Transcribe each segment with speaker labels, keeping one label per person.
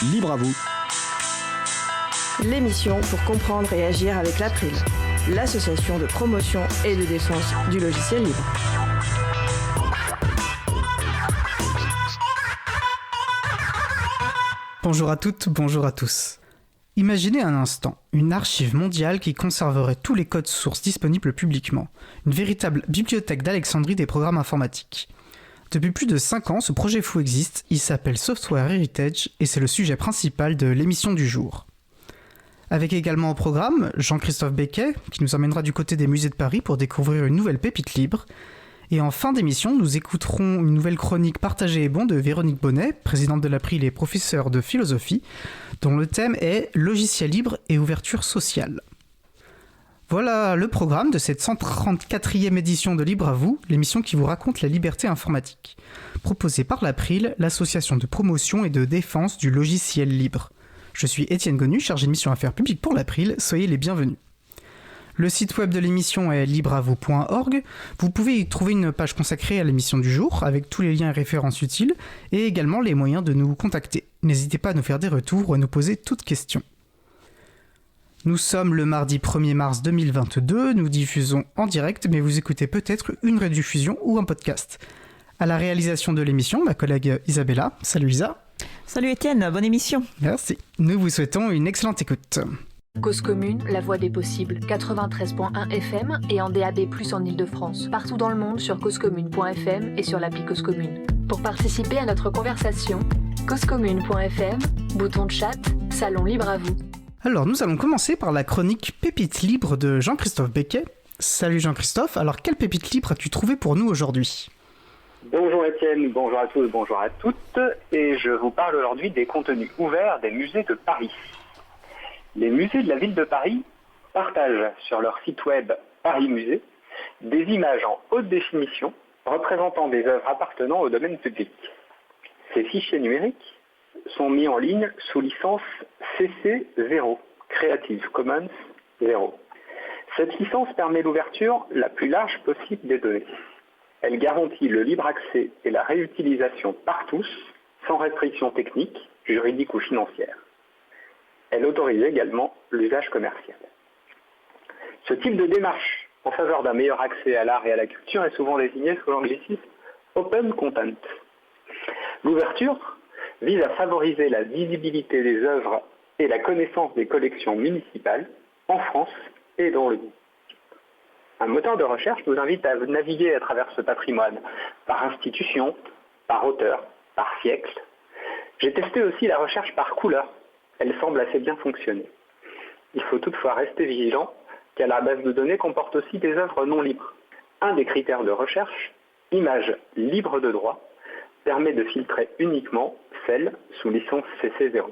Speaker 1: Libre à vous.
Speaker 2: L'émission pour comprendre et agir avec l'April, l'association de promotion et de défense du logiciel libre.
Speaker 3: Bonjour à toutes, bonjour à tous. Imaginez un instant une archive mondiale qui conserverait tous les codes sources disponibles publiquement, une véritable bibliothèque d'Alexandrie des programmes informatiques. Depuis plus de 5 ans, ce projet fou existe, il s'appelle Software Heritage et c'est le sujet principal de l'émission du jour. Avec également au programme Jean-Christophe Becquet, qui nous emmènera du côté des musées de Paris pour découvrir une nouvelle pépite libre. Et en fin d'émission, nous écouterons une nouvelle chronique Partagé et bon de Véronique Bonnet, présidente de l'April et professeure de philosophie, dont le thème est Logiciel libre et ouverture sociale. Voilà le programme de cette 134e édition de Libre à vous, l'émission qui vous raconte la liberté informatique, proposée par l'April, l'association de promotion et de défense du logiciel libre. Je suis Étienne Gonu, chargé de mission affaires publiques pour l'April, soyez les bienvenus. Le site web de l'émission est libreavou.org. Vous pouvez y trouver une page consacrée à l'émission du jour, avec tous les liens et références utiles, et également les moyens de nous contacter. N'hésitez pas à nous faire des retours ou à nous poser toutes questions. Nous sommes le mardi 1er mars 2022, nous diffusons en direct, mais vous écoutez peut-être une rediffusion ou un podcast. À la réalisation de l'émission, ma collègue Isabella. Salut Isa.
Speaker 4: Salut Étienne, bonne émission.
Speaker 3: Merci. Nous vous souhaitons une excellente écoute.
Speaker 5: Cause commune, la voix des possibles, 93.1 FM et en DAB+, en Ile-de-France. Partout dans le monde sur causecommune.fm et sur l'appli Cause Commune. Pour participer à notre conversation, causecommune.fm, bouton de chat, salon libre à vous.
Speaker 3: Alors, nous allons commencer par la chronique Pépite libre de Jean-Christophe Becquet. Salut Jean-Christophe, alors quelle pépite libre as-tu trouvé pour nous aujourd'hui ?
Speaker 6: Bonjour Étienne, bonjour à tous, bonjour à toutes, et je vous parle aujourd'hui des contenus ouverts des musées de Paris. Les musées de la ville de Paris partagent sur leur site web Paris Musée des images en haute définition représentant des œuvres appartenant au domaine public. Ces fichiers numériques sont mis en ligne sous licence CC 0, Creative Commons 0. Cette licence permet l'ouverture la plus large possible des données. Elle garantit le libre accès et la réutilisation par tous, sans restriction technique, juridique ou financière. Elle autorise également l'usage commercial. Ce type de démarche en faveur d'un meilleur accès à l'art et à la culture est souvent désigné sous l'anglicisme Open Content. L'ouverture vise à favoriser la visibilité des œuvres et la connaissance des collections municipales en France et dans le monde. Un moteur de recherche nous invite à naviguer à travers ce patrimoine, par institution, par auteur, par siècle. J'ai testé aussi la recherche par couleur. Elle semble assez bien fonctionner. Il faut toutefois rester vigilant, car la base de données comporte aussi des œuvres non libres. Un des critères de recherche, image libre de droit, permet de filtrer uniquement celles sous licence CC0.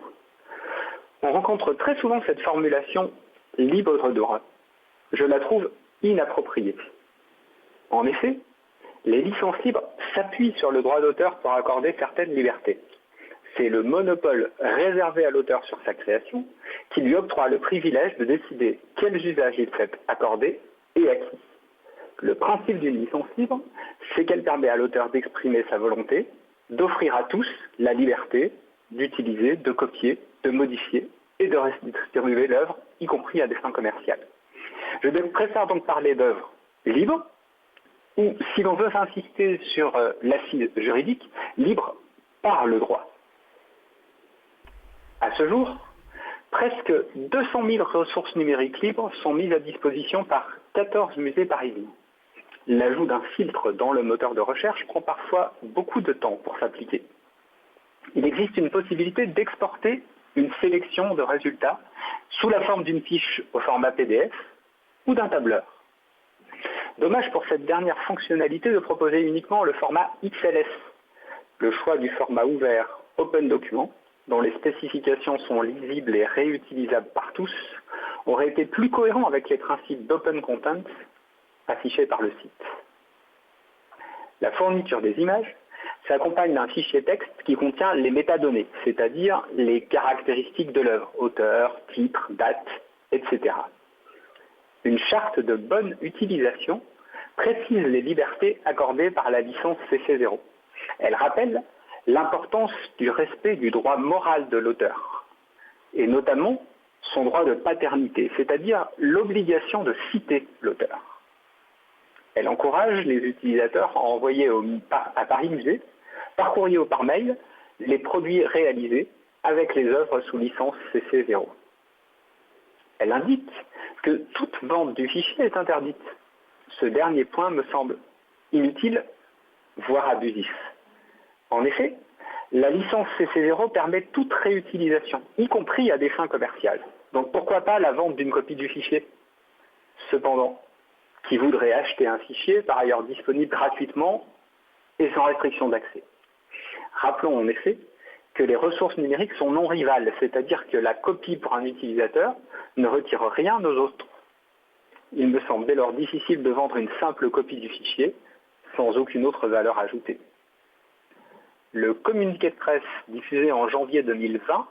Speaker 6: On rencontre très souvent cette formulation libre de droit. Je la trouve inappropriée. En effet, les licences libres s'appuient sur le droit d'auteur pour accorder certaines libertés. C'est le monopole réservé à l'auteur sur sa création qui lui octroie le privilège de décider quels usages il souhaite accorder et à qui. Le principe d'une licence libre, c'est qu'elle permet à l'auteur d'exprimer sa volonté, d'offrir à tous la liberté d'utiliser, de copier, de modifier et de redistribuer l'œuvre, y compris à des fins commerciales. Je préfère donc parler d'œuvres libres, ou si l'on veut insister sur l'assise juridique, libre par le droit. À ce jour, presque 200 000 ressources numériques libres sont mises à disposition par 14 musées parisiens. L'ajout d'un filtre dans le moteur de recherche prend parfois beaucoup de temps pour s'appliquer. Il existe une possibilité d'exporter une sélection de résultats sous la forme d'une fiche au format PDF ou d'un tableur. Dommage pour cette dernière fonctionnalité de proposer uniquement le format XLS. Le choix du format ouvert Open Document, dont les spécifications sont lisibles et réutilisables par tous, aurait été plus cohérent avec les principes d'Open Content affichés par le site. La fourniture des images s'accompagne d'un fichier texte qui contient les métadonnées, c'est-à-dire les caractéristiques de l'œuvre, auteur, titre, date, etc. Une charte de bonne utilisation précise les libertés accordées par la licence CC0. Elle rappelle l'importance du respect du droit moral de l'auteur, et notamment son droit de paternité, c'est-à-dire l'obligation de citer l'auteur. Elle encourage les utilisateurs à envoyer à Paris Musée, par courrier ou par mail, les produits réalisés avec les œuvres sous licence CC0. Elle indique que toute vente du fichier est interdite. Ce dernier point me semble inutile, voire abusif. En effet, la licence CC0 permet toute réutilisation, y compris à des fins commerciales. Donc pourquoi pas la vente d'une copie du fichier ? Cependant, qui voudrait acheter un fichier, par ailleurs disponible gratuitement et sans restriction d'accès ? Rappelons en effet que les ressources numériques sont non rivales, c'est-à-dire que la copie pour un utilisateur ne retire rien aux autres. Il me semble dès lors difficile de vendre une simple copie du fichier sans aucune autre valeur ajoutée. Le communiqué de presse diffusé en janvier 2020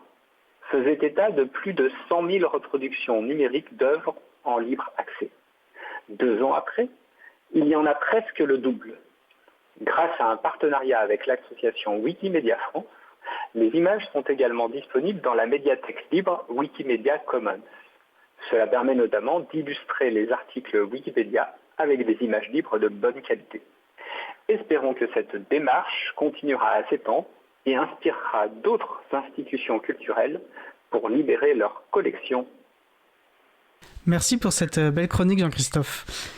Speaker 6: faisait état de plus de 100 000 reproductions numériques d'œuvres en libre accès. 2 ans après, il y en a presque le double. Grâce à un partenariat avec l'association Wikimedia France, les images sont également disponibles dans la médiathèque libre Wikimedia Commons. Cela permet notamment d'illustrer les articles Wikipédia avec des images libres de bonne qualité. Espérons que cette démarche continuera à s'étendre et inspirera d'autres institutions culturelles pour libérer leurs collections.
Speaker 3: Merci pour cette belle chronique, Jean-Christophe.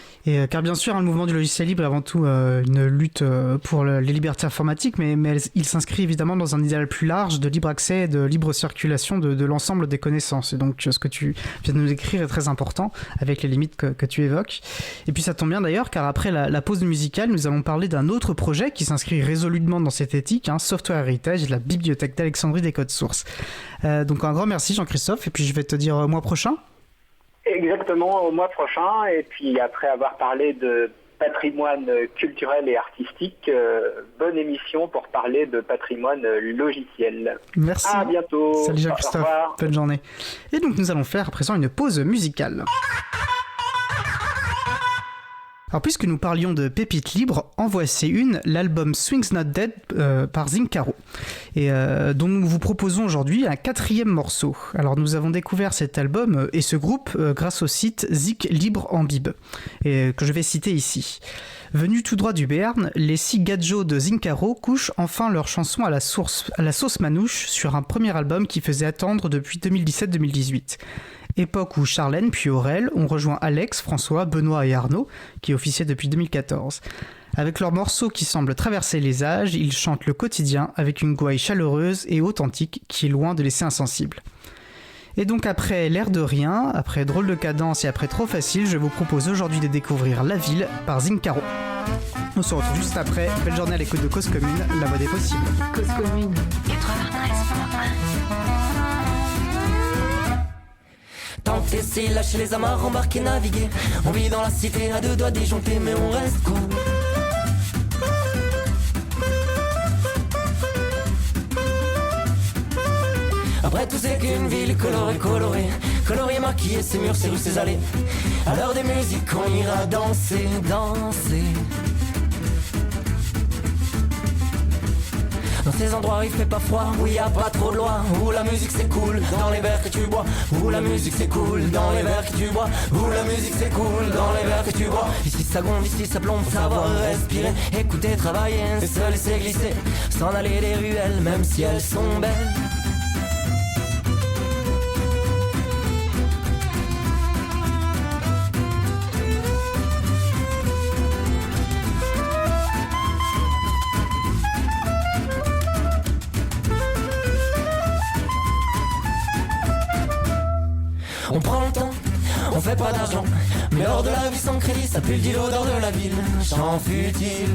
Speaker 3: Car bien sûr, le mouvement du logiciel libre est avant tout une lutte pour les libertés informatiques, mais il s'inscrit évidemment dans un idéal plus large de libre accès et de libre circulation de l'ensemble des connaissances. Et donc ce que tu viens de nous décrire est très important, avec les limites que tu évoques. Et puis ça tombe bien d'ailleurs, car après la pause musicale, nous allons parler d'un autre projet qui s'inscrit résolument dans cette éthique, Software Heritage et la bibliothèque d'Alexandrie des codes sources. Donc un grand merci Jean-Christophe, et puis je vais te dire au mois prochain.
Speaker 6: Exactement, au mois prochain. Et puis après avoir parlé de patrimoine culturel et artistique, bonne émission pour parler de patrimoine logiciel.
Speaker 3: Merci.
Speaker 6: À bientôt.
Speaker 3: Salut Jean-Christophe. Bonne journée. Et donc nous allons faire à présent une pause musicale. Alors puisque nous parlions de pépites libres, en voici une, l'album Swings Not Dead par Zincaro, et dont nous vous proposons aujourd'hui un 4e morceau. Alors nous avons découvert cet album et ce groupe grâce au site Zik Libre en Bib, et que je vais citer ici. Venus tout droit du Béarn, les 6 gadjos de Zincaro couchent enfin leur chanson à la sauce manouche sur un premier album qui faisait attendre depuis 2017-2018. Époque où Charlène puis Aurel ont rejoint Alex, François, Benoît et Arnaud, qui officiaient depuis 2014. Avec leurs morceaux qui semblent traverser les âges, ils chantent le quotidien avec une gouaille chaleureuse et authentique qui est loin de laisser insensible. Et donc après L'air de rien, après Drôle de cadence et après Trop facile, je vous propose aujourd'hui de découvrir La Ville par Zincaro. On se retrouve juste après. Belle journée à l'écoute de Cause Commune, la voix des possibles.
Speaker 5: Cause Commune 93.1.
Speaker 1: Tenter, c'est lâcher les amarres, embarquer, naviguer. On vit dans la cité à 2 doigts disjonctés, mais on reste cool. Après tout c'est qu'une ville colorée, maquillée, ses murs, ses rues, ses allées. À l'heure des musiques on ira danser. Dans ces endroits où il fait pas froid, où il y a pas trop de loi, où la musique c'est cool, dans les verres que tu bois, où la musique c'est cool, dans les verres que tu bois, où la musique c'est cool, dans les verres que tu bois. Ici ça gonfle, ici ça plombe, savoir respirer, écouter, travailler, et se laisser glisser, s'en aller des ruelles, même si elles sont belles. On prend le temps, on fait pas d'argent, mais hors de la vie sans crédit, ça pue le dit l'odeur de la ville, chant futile.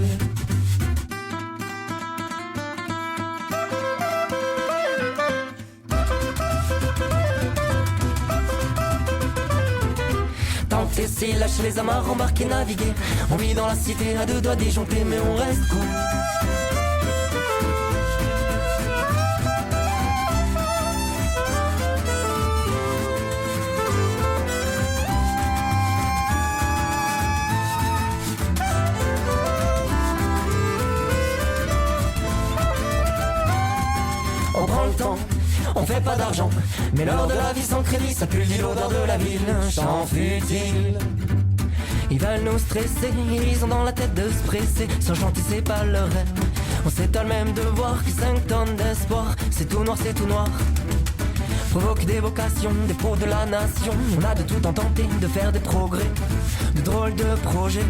Speaker 1: Tenter, c'est lâcher les amarres, embarquer, naviguer. On vit dans la cité à 2 doigts disjonctés, mais on reste cool. On prend le temps, on fait pas d'argent, mais l'heure de la vie sans crédit, ça pue l'odeur de la ville. Chant futile. Ils veulent nous stresser, ils ont dans la tête de se presser. Sans chanter c'est pas leur rêve. On s'étonne même de voir que 5 tonnes d'espoir, c'est tout noir, c'est tout noir. Provoque des vocations, des pros de la nation. On a de tout en tenter, de faire des progrès, de drôles de projets.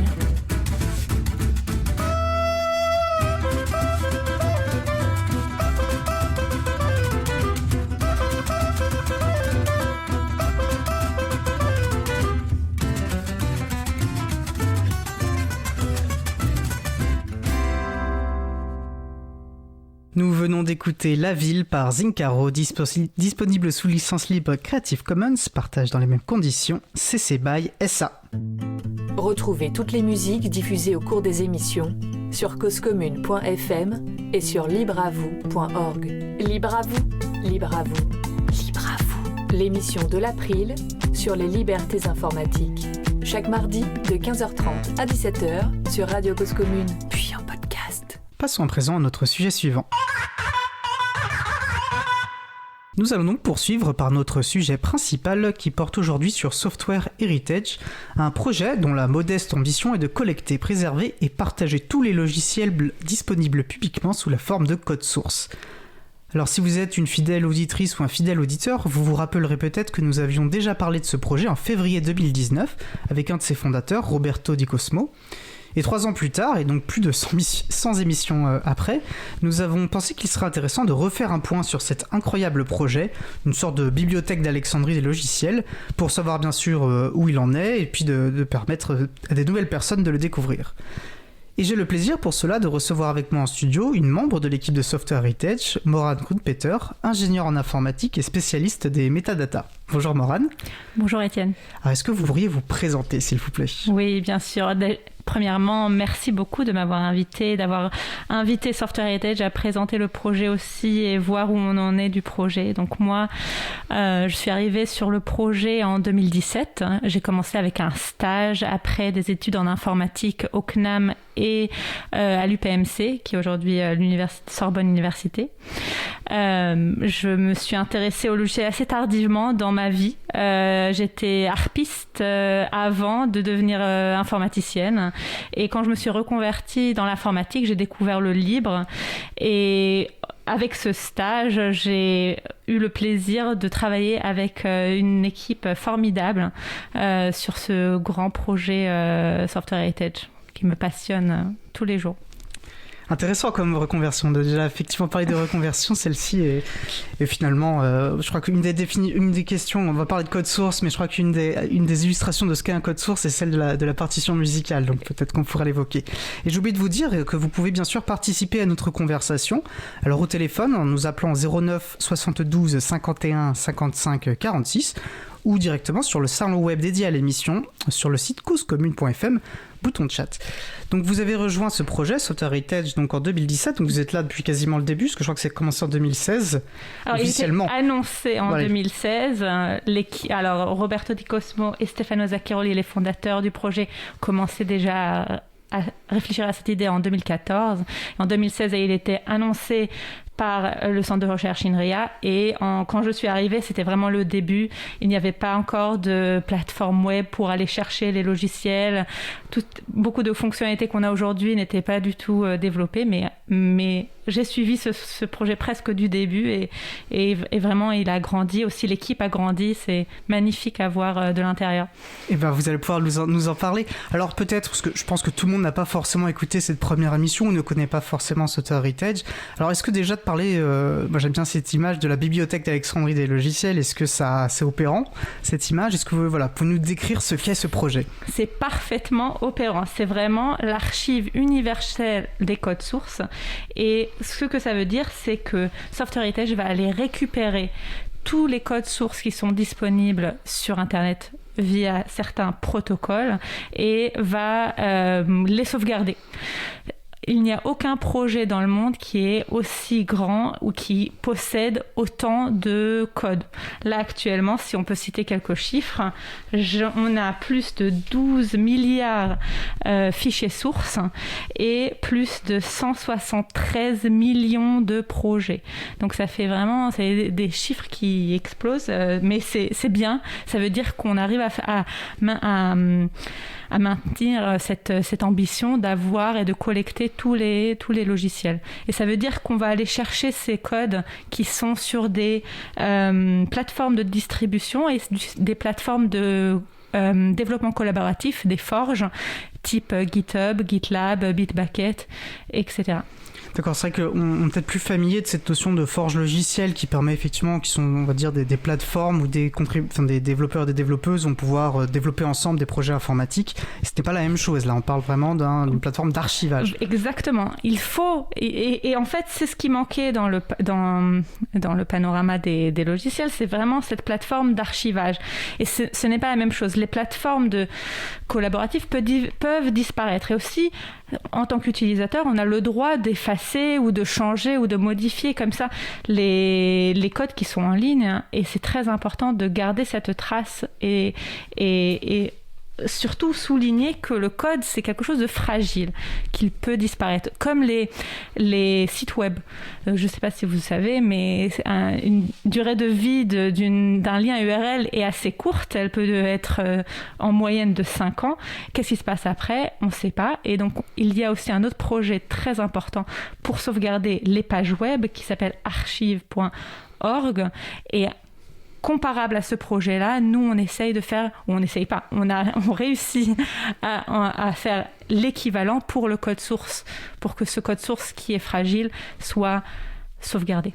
Speaker 3: Nous venons d'écouter La Ville par Zincaro, disponible sous licence libre Creative Commons, partage dans les mêmes conditions, CC BY SA.
Speaker 5: Retrouvez toutes les musiques diffusées au cours des émissions sur causecommune.fm et sur libreavou.org. Libre à vous, libre à vous, libre à vous. L'émission de l'April sur les libertés informatiques. Chaque mardi de 15h30 à 17h sur Radio Cause Commune, puis en podcast.
Speaker 3: Passons à présent à notre sujet suivant. Nous allons donc poursuivre par notre sujet principal qui porte aujourd'hui sur Software Heritage, un projet dont la modeste ambition est de collecter, préserver et partager tous les logiciels disponibles publiquement sous la forme de code source. Alors si vous êtes une fidèle auditrice ou un fidèle auditeur, vous vous rappellerez peut-être que nous avions déjà parlé de ce projet en février 2019 avec un de ses fondateurs, Roberto Di Cosmo. Et 3 ans plus tard, et donc plus de 100 émissions après, nous avons pensé qu'il serait intéressant de refaire un point sur cet incroyable projet, une sorte de bibliothèque d'Alexandrie des logiciels, pour savoir bien sûr où il en est, et puis de permettre à des nouvelles personnes de le découvrir. Et j'ai le plaisir pour cela de recevoir avec moi en studio une membre de l'équipe de Software Heritage, Morane Grunpeter, ingénieure en informatique et spécialiste des métadatas. Bonjour Morane.
Speaker 7: Bonjour Étienne.
Speaker 3: Alors est-ce que vous pourriez vous présenter s'il vous plaît ?
Speaker 7: Oui, bien sûr. Premièrement, merci beaucoup de m'avoir invité, d'avoir invité Software Heritage à présenter le projet aussi et voir où on en est du projet. Donc moi, je suis arrivée sur le projet en 2017. J'ai commencé avec un stage après des études en informatique au CNAM et à l'UPMC, qui est aujourd'hui Sorbonne Université. Je me suis intéressée au logiciel assez tardivement dans ma vie. J'étais harpiste avant de devenir informaticienne. Et quand je me suis reconvertie dans l'informatique, j'ai découvert le libre. Et avec ce stage, j'ai eu le plaisir de travailler avec une équipe formidable sur ce grand projet Software Heritage qui me passionne tous les jours.
Speaker 3: Intéressant comme reconversion, de déjà effectivement parler de reconversion, celle-ci et finalement je crois qu'une des questions, on va parler de code source, mais je crois qu'une des illustrations de ce qu'est un code source est celle de la partition musicale, donc peut-être qu'on pourra l'évoquer. Et j'ai oublié de vous dire que vous pouvez bien sûr participer à notre conversation, alors au téléphone en nous appelant 09 72 51 55 46 ou directement sur le salon web dédié à l'émission sur le site causecommune.fm, bouton de chat. Donc vous avez rejoint ce projet Software Heritage donc en 2017, donc vous êtes là depuis quasiment le début, parce que je crois que c'est commencé en 2016. Alors, officiellement.
Speaker 7: Il était annoncé en 2016. Alors Roberto Di Cosmo et Stefano Zaccheroli, les fondateurs du projet, commençaient déjà à réfléchir à cette idée en 2014. En 2016, il était annoncé par le centre de recherche INRIA et quand je suis arrivée, c'était vraiment le début. Il n'y avait pas encore de plateforme web pour aller chercher les logiciels. Beaucoup de fonctionnalités qu'on a aujourd'hui n'étaient pas du tout développées, mais j'ai suivi ce projet presque du début et vraiment il a grandi, aussi l'équipe a grandi, c'est magnifique à voir de l'intérieur.
Speaker 3: Et ben vous allez pouvoir nous en parler. Alors peut-être, parce que je pense que tout le monde n'a pas forcément écouté cette première émission ou ne connaît pas forcément Software Heritage. Alors est-ce que déjà de parler, moi j'aime bien cette image de la bibliothèque d'Alexandrie des logiciels, est-ce que c'est opérant cette image? Est-ce que vous pouvez nous décrire ce qu'est ce projet?
Speaker 7: C'est parfaitement opérant, c'est vraiment l'archive universelle des codes sources et ce que ça veut dire, c'est que Software Heritage va aller récupérer tous les codes sources qui sont disponibles sur Internet via certains protocoles et va les sauvegarder. il n'y a aucun projet dans le monde qui est aussi grand ou qui possède autant de codes. Là, actuellement, si on peut citer quelques chiffres, on a plus de 12 milliards fichiers sources et plus de 173 millions de projets. Donc ça fait vraiment des chiffres qui explosent, mais c'est bien. Ça veut dire qu'on arrive à maintenir cette ambition d'avoir et de collecter tous les logiciels. Et ça veut dire qu'on va aller chercher ces codes qui sont sur des plateformes de distribution et des plateformes de développement collaboratif, des forges, type GitHub, GitLab, Bitbucket, etc.
Speaker 3: D'accord, c'est vrai qu'on est peut-être plus familier de cette notion de forge logicielle qui permet effectivement, qui sont, on va dire, des plateformes où des développeurs et des développeuses vont pouvoir développer ensemble des projets informatiques. Et c'était pas la même chose, là on parle vraiment d'une plateforme d'archivage.
Speaker 7: Exactement, il faut, et en fait c'est ce qui manquait dans le panorama des logiciels, c'est vraiment cette plateforme d'archivage. Et ce n'est pas la même chose, les plateformes collaboratives peuvent disparaître. Et aussi, en tant qu'utilisateur, on a le droit d'effacer ou de changer ou de modifier comme ça les codes qui sont en ligne, et c'est très important de garder cette trace et surtout souligner que le code, c'est quelque chose de fragile, qu'il peut disparaître. Comme les sites web. Je ne sais pas si vous savez, mais une durée de vie d'un lien URL est assez courte. Elle peut être en moyenne de 5 ans. Qu'est-ce qui se passe après ? On ne sait pas. Et donc, il y a aussi un autre projet très important pour sauvegarder les pages web qui s'appelle archive.org. Et comparable à ce projet-là, nous, on essaye de faire, ou on n'essaye pas, on réussit à faire l'équivalent pour le code source, pour que ce code source qui est fragile soit sauvegardé.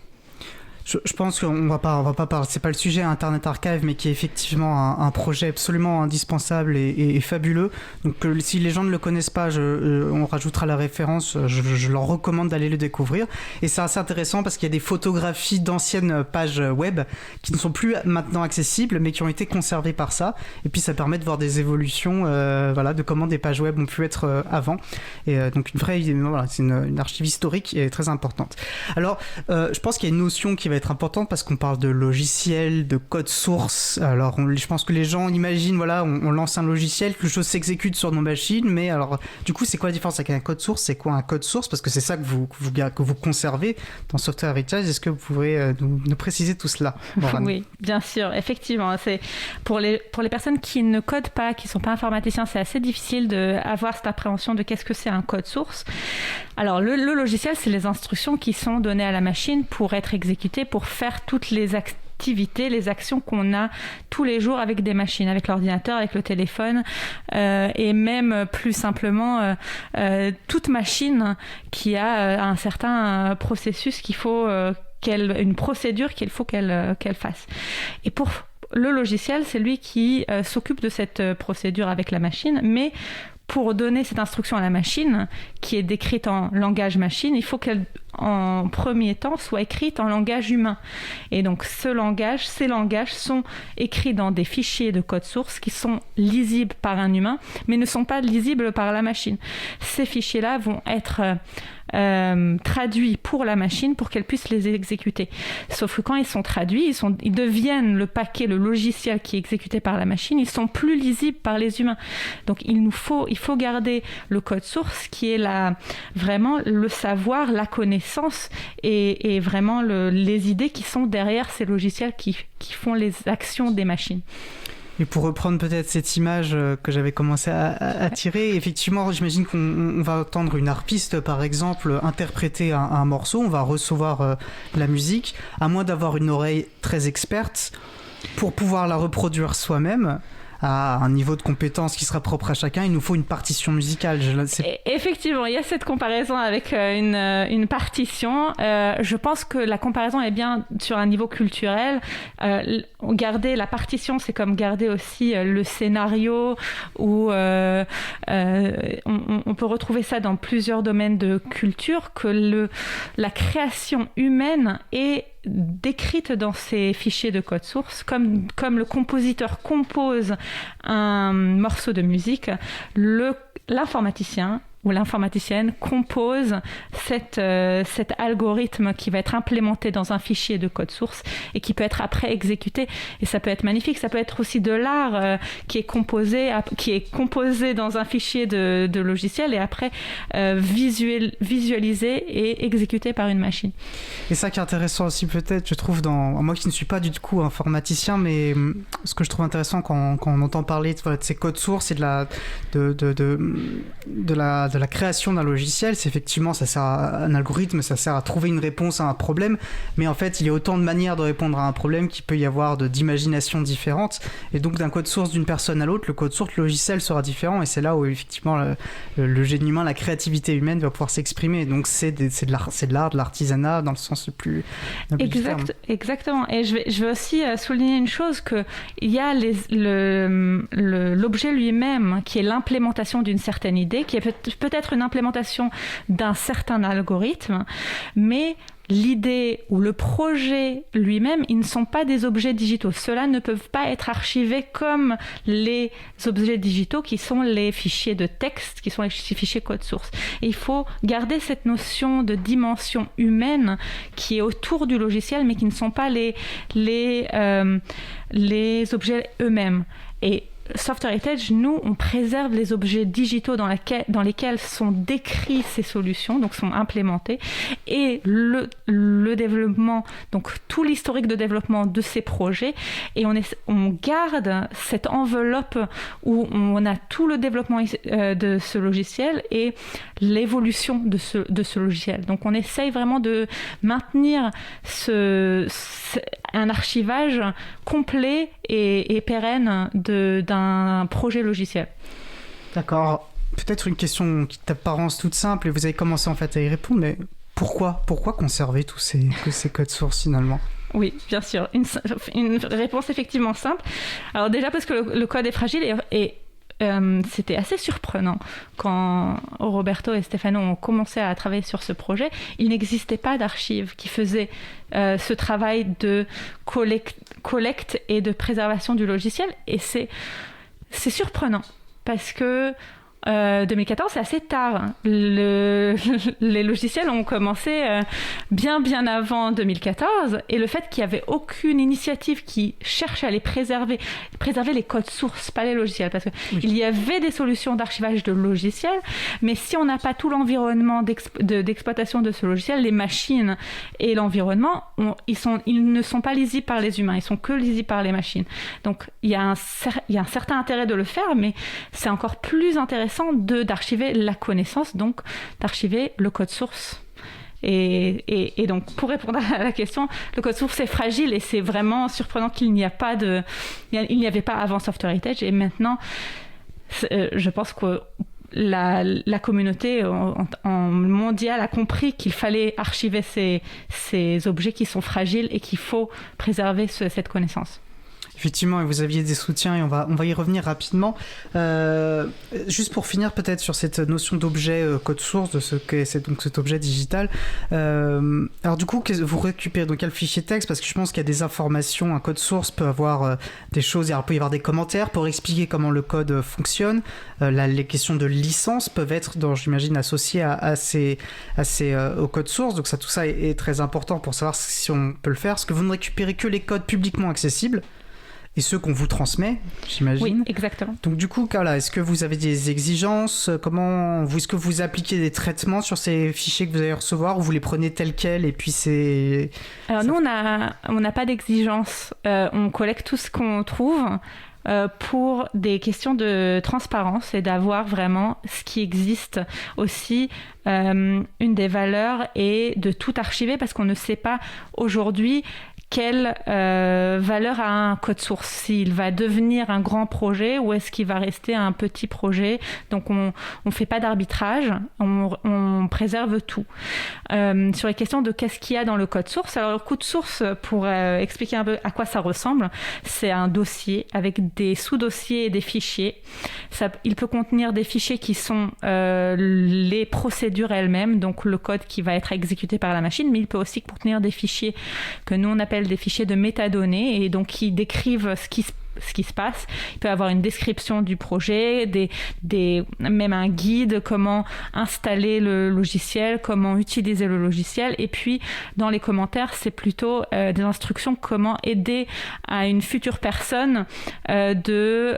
Speaker 3: Je pense qu'on va pas parler, c'est pas le sujet Internet Archive, mais qui est effectivement un projet absolument indispensable et fabuleux. Donc si les gens ne le connaissent pas, on rajoutera la référence, je leur recommande d'aller le découvrir. Et c'est assez intéressant parce qu'il y a des photographies d'anciennes pages web qui ne sont plus maintenant accessibles, mais qui ont été conservées par ça. Et puis ça permet de voir des évolutions de comment des pages web ont pu être avant. Et donc c'est une archive historique et très importante. Alors, je pense qu'il y a une notion qui va être importante parce qu'on parle de logiciel, de code source. Alors, je pense que les gens imaginent, on lance un logiciel, quelque chose s'exécute sur nos machines, mais alors, du coup, c'est quoi la différence avec un code source ? C'est quoi un code source ? Parce que c'est ça que vous conservez dans Software Heritage. Est-ce que vous pourrez nous préciser tout cela ?
Speaker 7: Oui, bien sûr, effectivement. C'est pour les personnes qui ne codent pas, qui ne sont pas informaticiens, c'est assez difficile d'avoir cette appréhension de qu'est-ce que c'est un code source. Alors, le logiciel, c'est les instructions qui sont données à la machine pour être exécutées, pour faire toutes les activités, les actions qu'on a tous les jours avec des machines, avec l'ordinateur, avec le téléphone, et même plus simplement toute machine qui a un certain processus qu'il faut une procédure qu'il faut qu'elle fasse. Et pour le logiciel, c'est lui qui s'occupe de cette procédure avec la machine, mais pour donner cette instruction à la machine, qui est décrite en langage machine, il faut qu'elle, en premier temps, soit écrite en langage humain. Et donc, ces langages sont écrits dans des fichiers de code source qui sont lisibles par un humain, mais ne sont pas lisibles par la machine. Ces fichiers-là vont être traduits pour la machine pour qu'elle puisse les exécuter. Sauf que quand ils sont traduits, ils deviennent le logiciel qui est exécuté par la machine, ils sont plus lisibles par les humains. Donc il faut garder le code source qui est vraiment le savoir, la connaissance et vraiment les idées qui sont derrière ces logiciels qui font les actions des machines.
Speaker 3: Et pour reprendre peut-être cette image que j'avais commencé à tirer, effectivement, j'imagine qu'on va entendre une harpiste, par exemple, interpréter un morceau, on va recevoir la musique, à moins d'avoir une oreille très experte, pour pouvoir la reproduire soi-même, à un niveau de compétence qui sera propre à chacun, il nous faut une partition musicale.
Speaker 7: Effectivement, il y a cette comparaison avec une partition. Je pense que la comparaison est bien sur un niveau culturel. Garder la partition, c'est comme garder aussi le scénario, où on peut retrouver ça dans plusieurs domaines de culture, que la création humaine est décrite dans ces fichiers de code source, comme le compositeur compose un morceau de musique, l'informaticien ou l'informaticienne compose cet algorithme qui va être implémenté dans un fichier de code source et qui peut être après exécuté. Et ça peut être magnifique. Ça peut être aussi de l'art qui est composé dans un fichier de logiciel et après visualisé et exécuté par une machine. Et
Speaker 3: ça qui est intéressant aussi peut-être, je trouve, moi qui ne suis pas du coup informaticien, mais ce que je trouve intéressant quand on entend parler de ces codes sources et de la création d'un logiciel, c'est effectivement, ça sert à un algorithme, ça sert à trouver une réponse à un problème, mais en fait il y a autant de manières de répondre à un problème qu'il peut y avoir d'imagination différentes, et donc d'un code source d'une personne à l'autre, le code source logiciel sera différent, et c'est là où effectivement le génie humain, la créativité humaine va pouvoir s'exprimer. Donc c'est de l'art, de l'artisanat dans le sens le plus noble du terme.
Speaker 7: Exactement. Et je veux aussi souligner une chose, qu'il y a l'objet lui-même qui est l'implémentation d'une certaine idée, qui est peut-être une implémentation d'un certain algorithme, mais l'idée ou le projet lui-même, ils ne sont pas des objets digitaux. Ceux-là ne peuvent pas être archivés comme les objets digitaux qui sont les fichiers de texte, qui sont les fichiers code source. Et il faut garder cette notion de dimension humaine qui est autour du logiciel, mais qui ne sont pas les objets eux-mêmes. Et Software Heritage, nous, on préserve les objets digitaux dans lesquels sont décrits ces solutions, donc sont implémentés, et le développement, donc tout l'historique de développement de ces projets, et on garde cette enveloppe où on a tout le développement de ce logiciel et l'évolution de ce logiciel. Donc on essaye vraiment de maintenir un archivage complet et pérenne d'un projet logiciel.
Speaker 3: D'accord. Peut-être une question qui t'apparence toute simple et vous avez commencé en fait à y répondre, mais pourquoi conserver tous ces codes sources finalement ?
Speaker 7: Oui, bien sûr. Une réponse effectivement simple. Alors déjà parce que le code est fragile et c'était assez surprenant quand Roberto et Stefano ont commencé à travailler sur ce projet. Il n'existait pas d'archives qui faisaient ce travail de collecte et de préservation du logiciel, et c'est surprenant parce que 2014, c'est assez tard. Les logiciels ont commencé bien avant 2014, et le fait qu'il n'y avait aucune initiative qui cherche à les préserver les codes sources, pas les logiciels, parce qu'il y avait des solutions d'archivage de logiciels, mais si on n'a pas tout l'environnement d'exploitation de ce logiciel, les machines et l'environnement, ils ne sont pas lisibles par les humains, ils sont que lisibles par les machines. Donc il y a un certain intérêt de le faire, mais c'est encore plus intéressant d'archiver la connaissance, donc d'archiver le code source. Et donc, pour répondre à la question, le code source est fragile et c'est vraiment surprenant qu'il n'y avait pas avant Software Heritage, et maintenant, je pense que la communauté mondiale a compris qu'il fallait archiver ces objets qui sont fragiles et qu'il faut préserver cette connaissance.
Speaker 3: Effectivement, vous aviez des soutiens et on va y revenir rapidement. Juste pour finir peut-être sur cette notion d'objet code source, de ce qu'est donc cet objet digital. Alors du coup, vous récupérez donc quel fichier texte, parce que je pense qu'il y a des informations, un code source peut avoir des choses, il peut y avoir des commentaires pour expliquer comment le code fonctionne. Les questions de licence peuvent être, j'imagine, associées au code source. Donc tout ça est très important pour savoir si on peut le faire. Parce que vous ne récupérez que les codes publiquement accessibles et ceux qu'on vous transmet, j'imagine.
Speaker 7: Oui, exactement. Donc
Speaker 3: du coup, Carla, est-ce que vous avez des exigences ? Est-ce que vous appliquez des traitements sur ces fichiers que vous allez recevoir, ou vous les prenez tels quels et puis c'est...
Speaker 7: Alors nous, on n'a pas d'exigence. On collecte tout ce qu'on trouve pour des questions de transparence et d'avoir vraiment ce qui existe aussi. Une des valeurs est de tout archiver, parce qu'on ne sait pas aujourd'hui quelle valeur a un code source, s'il va devenir un grand projet ou est-ce qu'il va rester un petit projet. Donc on fait pas d'arbitrage, on préserve tout. Sur les questions de qu'est-ce qu'il y a dans le code source, alors le code source, pour expliquer un peu à quoi ça ressemble, c'est un dossier avec des sous-dossiers et des fichiers. Il peut contenir des fichiers qui sont les procédures elles-mêmes, donc le code qui va être exécuté par la machine, mais il peut aussi contenir des fichiers que nous on appelle des fichiers de métadonnées, et donc qui décrivent ce qui se passe. Il peut y avoir une description du projet, même un guide, comment installer le logiciel, comment utiliser le logiciel. Et puis, dans les commentaires, c'est plutôt des instructions comment aider à une future personne de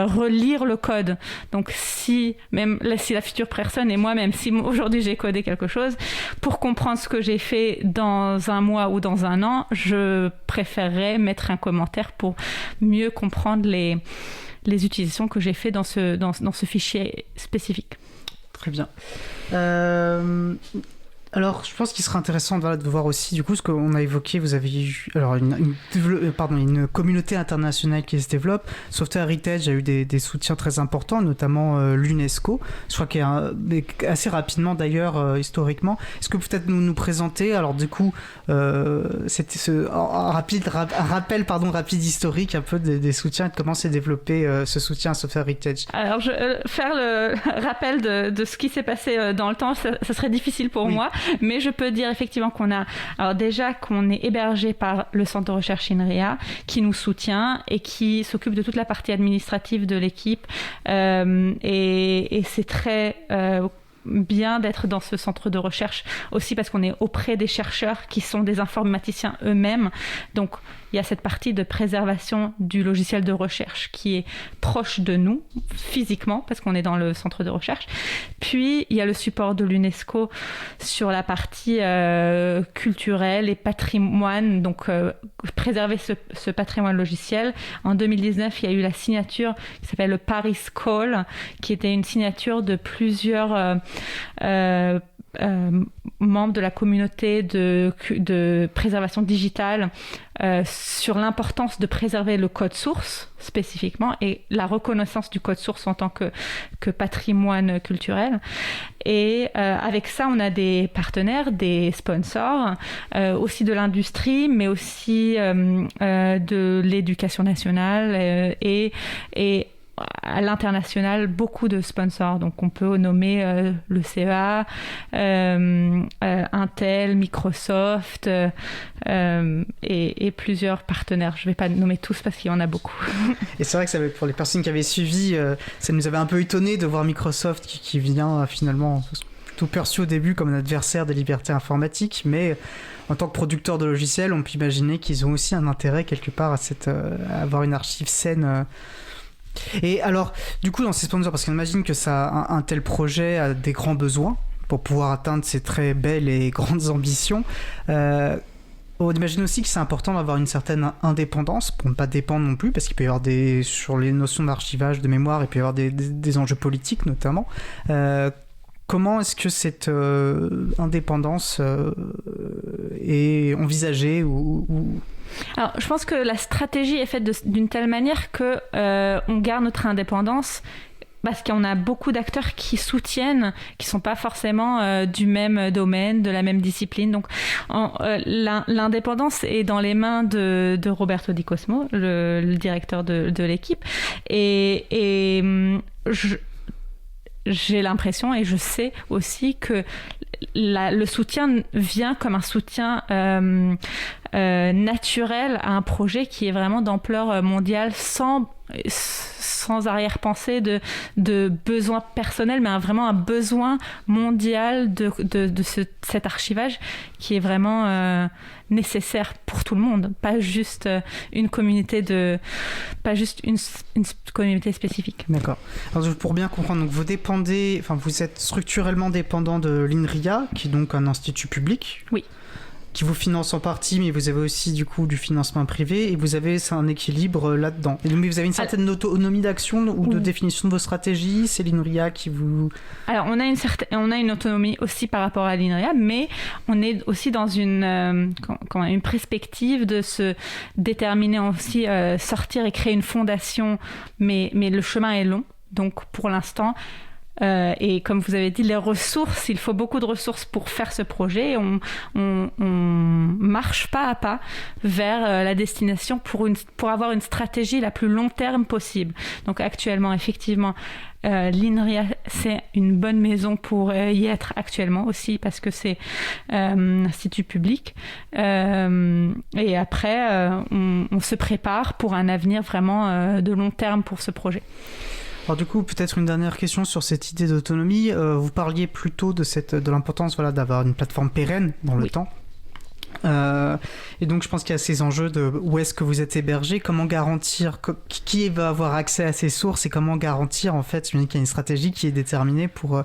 Speaker 7: relire le code. Donc, si la future personne et moi-même, si aujourd'hui j'ai codé quelque chose, pour comprendre ce que j'ai fait dans un mois ou dans un an, je préférerais mettre un commentaire pour mieux comprendre les utilisations que j'ai fait dans ce fichier spécifique.
Speaker 3: Très bien. Alors, je pense qu'il serait intéressant de voir aussi, du coup, ce qu'on a évoqué. Vous avez eu une communauté internationale qui se développe. Software Heritage a eu des soutiens très importants, notamment l'UNESCO. Je crois qu'il y a assez rapidement, d'ailleurs, historiquement. Est-ce que peut-être nous présenter, alors du coup, c'était un rappel historique un peu des soutiens et de comment s'est développé ce soutien à Software Heritage.
Speaker 7: Alors, faire le rappel de ce qui s'est passé dans le temps, ça serait difficile pour moi. Mais je peux dire effectivement qu'on est hébergé par le centre de recherche INRIA qui nous soutient et qui s'occupe de toute la partie administrative de l'équipe. Et c'est très bien d'être dans ce centre de recherche aussi parce qu'on est auprès des chercheurs qui sont des informaticiens eux-mêmes. Donc, il y a cette partie de préservation du logiciel de recherche qui est proche de nous, physiquement, parce qu'on est dans le centre de recherche. Puis, il y a le support de l'UNESCO sur la partie culturelle et patrimoine, donc préserver ce patrimoine logiciel. En 2019, il y a eu la signature qui s'appelle le Paris Call, qui était une signature de plusieurs membres de la communauté de préservation digitale sur l'importance de préserver le code source spécifiquement et la reconnaissance du code source en tant que patrimoine culturel. Et avec ça, on a des partenaires, des sponsors, aussi de l'industrie, mais aussi de l'éducation nationale et à l'international, beaucoup de sponsors. Donc, on peut nommer le CEA, Intel, Microsoft et plusieurs partenaires. Je ne vais pas nommer tous parce qu'il y en a beaucoup.
Speaker 3: Et c'est vrai que pour les personnes qui avaient suivi, ça nous avait un peu étonné de voir Microsoft qui vient finalement plutôt perçu au début comme un adversaire des libertés informatiques, mais en tant que producteur de logiciels, on peut imaginer qu'ils ont aussi un intérêt quelque part à avoir une archive saine. Et alors, du coup, dans ces sponsors, parce qu'on imagine que un tel projet a des grands besoins pour pouvoir atteindre ses très belles et grandes ambitions, on imagine aussi que c'est important d'avoir une certaine indépendance pour ne pas dépendre non plus, parce qu'il peut y avoir sur les notions d'archivage, de mémoire, il peut y avoir des enjeux politiques notamment. Comment est-ce que cette indépendance est envisagée ou...
Speaker 7: Alors, je pense que la stratégie est faite d'une telle manière que on garde notre indépendance parce qu'on a beaucoup d'acteurs qui soutiennent, qui ne sont pas forcément du même domaine, de la même discipline. Donc, l'indépendance est dans les mains de Roberto Di Cosmo, le directeur de l'équipe. Et j'ai l'impression et je sais aussi que le soutien vient comme un soutien naturel à un projet qui est vraiment d'ampleur mondiale sans arrière-pensée de besoin personnel, mais vraiment un besoin mondial de cet archivage qui est vraiment nécessaire pour tout le monde, pas juste une communauté une communauté spécifique.
Speaker 3: D'accord. Alors pour bien comprendre, donc vous êtes structurellement dépendant de l'INRIA, qui est donc un institut public.
Speaker 7: Oui.
Speaker 3: Qui vous finance en partie, mais vous avez aussi du coup du financement privé et c'est un équilibre là-dedans. Et donc, vous avez une certaine autonomie d'action ou de définition de vos stratégies. C'est l'INRIA qui vous... Alors
Speaker 7: on a une autonomie aussi par rapport à l'INRIA, mais on est aussi dans une perspective de se déterminer aussi, sortir et créer une fondation, mais le chemin est long. Donc pour l'instant, Et comme vous avez dit, les ressources, il faut beaucoup de ressources pour faire ce projet. On marche pas à pas vers la destination pour avoir une stratégie la plus long terme possible. Donc actuellement, effectivement, l'INRIA, c'est une bonne maison pour y être actuellement aussi parce que c'est un institut public. Et après, on se prépare pour un avenir vraiment de long terme pour ce projet.
Speaker 3: Alors du coup, peut-être une dernière question sur cette idée d'autonomie. Vous parliez plutôt de l'importance d'avoir une plateforme pérenne dans le temps. Et donc je pense qu'il y a ces enjeux de où est-ce que vous êtes hébergé, comment garantir qui va avoir accès à ces sources et comment garantir en fait qu'il y a une stratégie qui est déterminée pour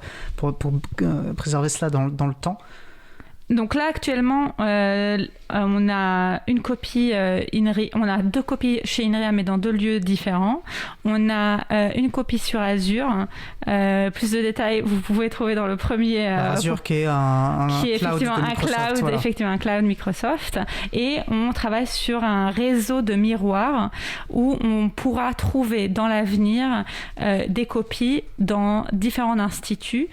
Speaker 3: préserver cela dans le temps.
Speaker 7: Donc là actuellement on a une copie INRIA, on a 2 copies chez INRIA mais dans 2 lieux différents. On a une copie sur Azure. Plus de détails vous pouvez trouver dans le premier.
Speaker 3: Azure qui est
Speaker 7: effectivement un cloud, voilà. Effectivement un cloud Microsoft. Et on travaille sur un réseau de miroirs où on pourra trouver dans l'avenir des copies dans différents instituts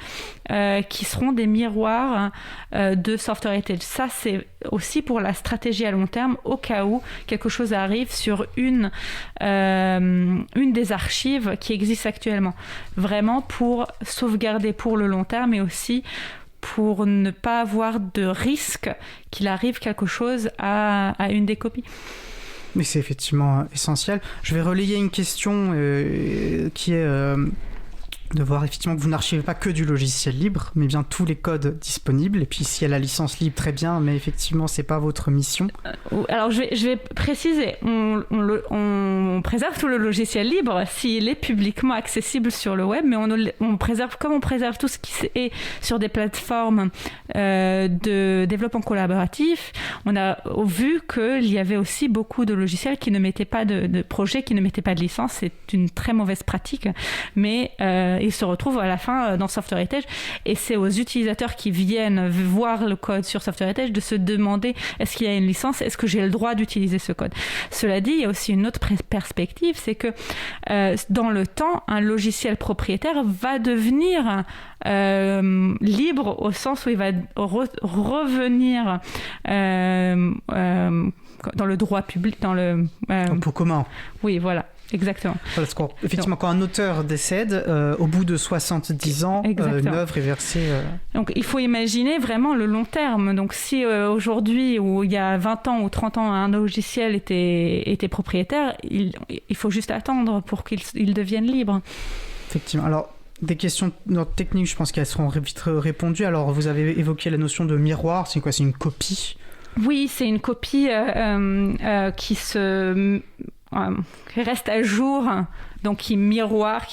Speaker 7: qui seront des miroirs de Software Heritage. Ça c'est aussi pour la stratégie à long terme au cas où quelque chose arrive sur une des archives qui existent actuellement. Vraiment pour sauvegarder pour le long terme et aussi pour ne pas avoir de risque qu'il arrive quelque chose à une des copies.
Speaker 3: Mais c'est effectivement essentiel. Je vais relayer une question qui est de voir effectivement que vous n'archivez pas que du logiciel libre, mais bien tous les codes disponibles. Et puis s'il y a la licence libre, très bien, mais effectivement, c'est pas votre mission.
Speaker 7: Alors je vais préciser, on préserve tout le logiciel libre s'il est publiquement accessible sur le web, mais on préserve comme on préserve tout ce qui est sur des plateformes de développement collaboratif. On a vu qu'il y avait aussi beaucoup de logiciels qui ne mettaient pas de projets, qui ne mettaient pas de licence. C'est une très mauvaise pratique, mais ils se retrouvent à la fin dans Software Heritage et c'est aux utilisateurs qui viennent voir le code sur Software Heritage de se demander est-ce qu'il y a une licence, est-ce que j'ai le droit d'utiliser ce code. Cela dit, il y a aussi une autre perspective, c'est que dans le temps, un logiciel propriétaire va devenir libre au sens où il va revenir dans le droit public, dans le...
Speaker 3: pour commun.
Speaker 7: Oui, voilà. Exactement.
Speaker 3: Parce qu'effectivement, quand un auteur décède, au bout de 70 ans, une œuvre est versée...
Speaker 7: Donc, il faut imaginer vraiment le long terme. Donc, si aujourd'hui, ou il y a 20 ans ou 30 ans, un logiciel était propriétaire, il faut juste attendre pour qu'il devienne libre.
Speaker 3: Effectivement. Alors, des questions techniques, je pense qu'elles seront vite répondues. Alors, vous avez évoqué la notion de miroir. C'est quoi ? C'est une copie ?
Speaker 7: Oui, c'est une copie qui reste à jour, donc qui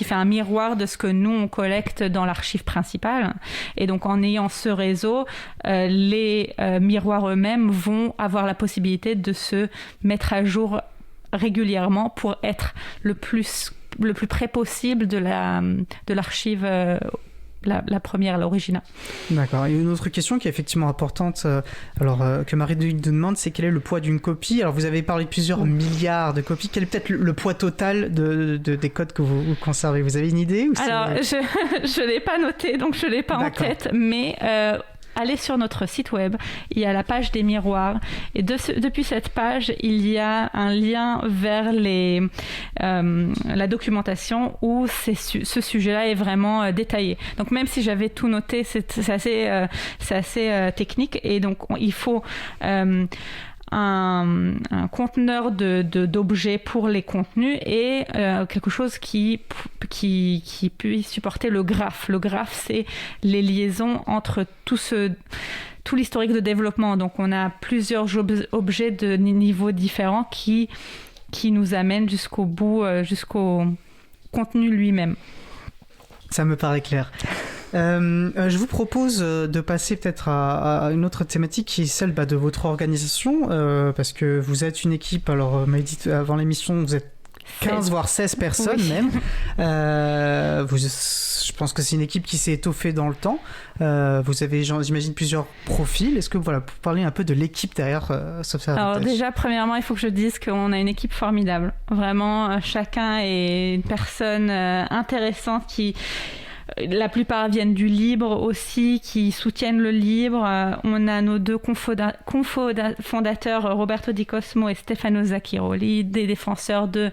Speaker 7: fait un miroir de ce que nous on collecte dans l'archive principale. Et donc en ayant ce réseau, les miroirs eux-mêmes vont avoir la possibilité de se mettre à jour régulièrement pour être le plus près possible de l'archive. La première, l'original.
Speaker 3: D'accord. Et une autre question qui est effectivement importante, que Marie nous demande, c'est quel est le poids d'une copie. Alors vous avez parlé de plusieurs milliards de copies. Quel est peut-être le poids total des codes que vous conservez ? Vous avez une idée ?
Speaker 7: Alors je ne l'ai pas noté, donc je ne l'ai pas en tête, mais... allez sur notre site web, il y a la page des miroirs et depuis cette page, il y a un lien vers la documentation où ce sujet-là est vraiment détaillé. Donc même si j'avais tout noté, c'est assez technique et donc il faut un conteneur d'objets pour les contenus et quelque chose qui puisse supporter le graphe. Le graphe, c'est les liaisons entre tout l'historique de développement. Donc on a plusieurs objets de niveaux différents qui nous amènent jusqu'au bout, jusqu'au contenu lui-même.
Speaker 3: Ça me paraît clair. Je vous propose de passer peut-être à une autre thématique qui est celle de votre organisation, parce que vous êtes une équipe, alors m'a dit avant l'émission, vous êtes 15 voire 16 personnes même. Je pense que c'est une équipe qui s'est étoffée dans le temps. Vous avez, j'imagine, plusieurs profils. Est-ce que vous parlez un peu de l'équipe derrière Software Heritage ?
Speaker 7: Alors déjà, premièrement, il faut que je dise qu'on a une équipe formidable. Vraiment, chacun est une personne intéressante qui La plupart viennent du libre aussi, qui soutiennent le libre. On a nos deux fondateurs, Roberto Di Cosmo et Stefano Zacchiroli, des défenseurs de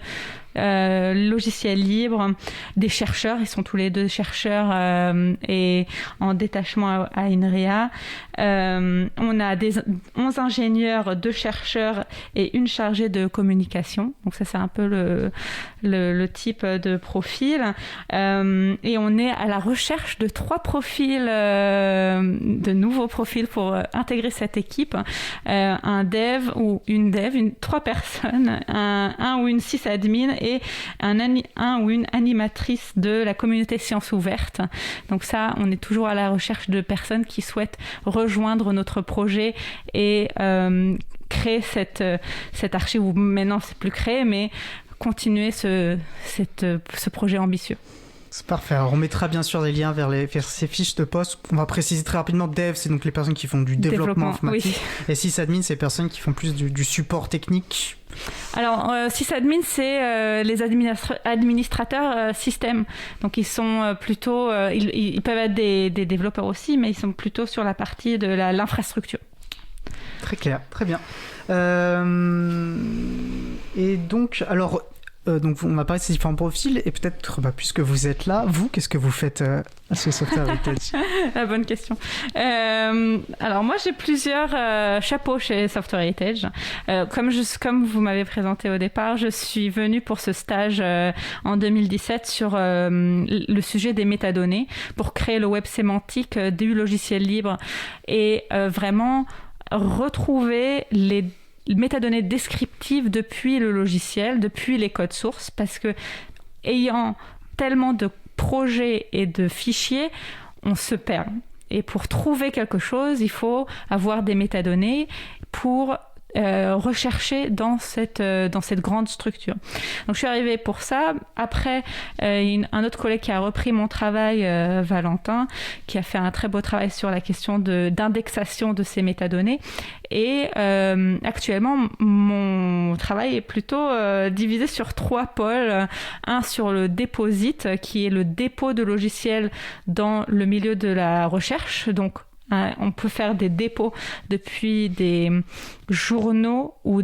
Speaker 7: logiciels libres, des chercheurs, ils sont tous les deux chercheurs et en détachement à INRIA. On a 11 ingénieurs, 2 chercheurs et une chargée de communication. Donc ça, c'est un peu le type de profil. Et on est à la recherche de 3 profils, de nouveaux profils pour intégrer cette équipe. Un dev ou une dev, 3 personnes, un ou une sysadmin et un ou une animatrice de la communauté Sciences Ouvertes. Donc ça, on est toujours à la recherche de personnes qui souhaitent rejoindre notre projet et créer cette archive, ou maintenant c'est plus créer, mais continuer ce projet ambitieux.
Speaker 3: C'est parfait. Alors on mettra bien sûr des liens vers ces fiches de poste. On va préciser très rapidement, dev, c'est donc les personnes qui font du développement informatique. Oui. Et sysadmin, c'est les personnes qui font plus du support technique.
Speaker 7: Alors, sysadmin, c'est les administrateurs système. Donc, ils sont plutôt... ils peuvent être des développeurs aussi, mais ils sont plutôt sur la partie de l'infrastructure.
Speaker 3: Très clair, très bien. Et donc, alors... donc on va parler de ces différents profils et peut-être puisque vous êtes là, vous, qu'est-ce que vous faites à ce Software Heritage?
Speaker 7: La bonne question. Alors moi j'ai plusieurs chapeaux chez Software Heritage. Comme vous m'avez présenté au départ, je suis venue pour ce stage en 2017 sur le sujet des métadonnées pour créer le web sémantique du logiciel libre et vraiment retrouver les métadonnées descriptives depuis le logiciel, depuis les codes sources, parce que ayant tellement de projets et de fichiers, on se perd. Et pour trouver quelque chose, il faut avoir des métadonnées pour rechercher dans cette grande structure. Donc je suis arrivée pour ça. Après, un autre collègue qui a repris mon travail, Valentin, qui a fait un très beau travail sur la question d'indexation de ces métadonnées. Et actuellement, mon travail est plutôt divisé sur 3 pôles. Un sur le Deposit, qui est le dépôt de logiciels dans le milieu de la recherche. Donc, on peut faire des dépôts depuis des journaux ou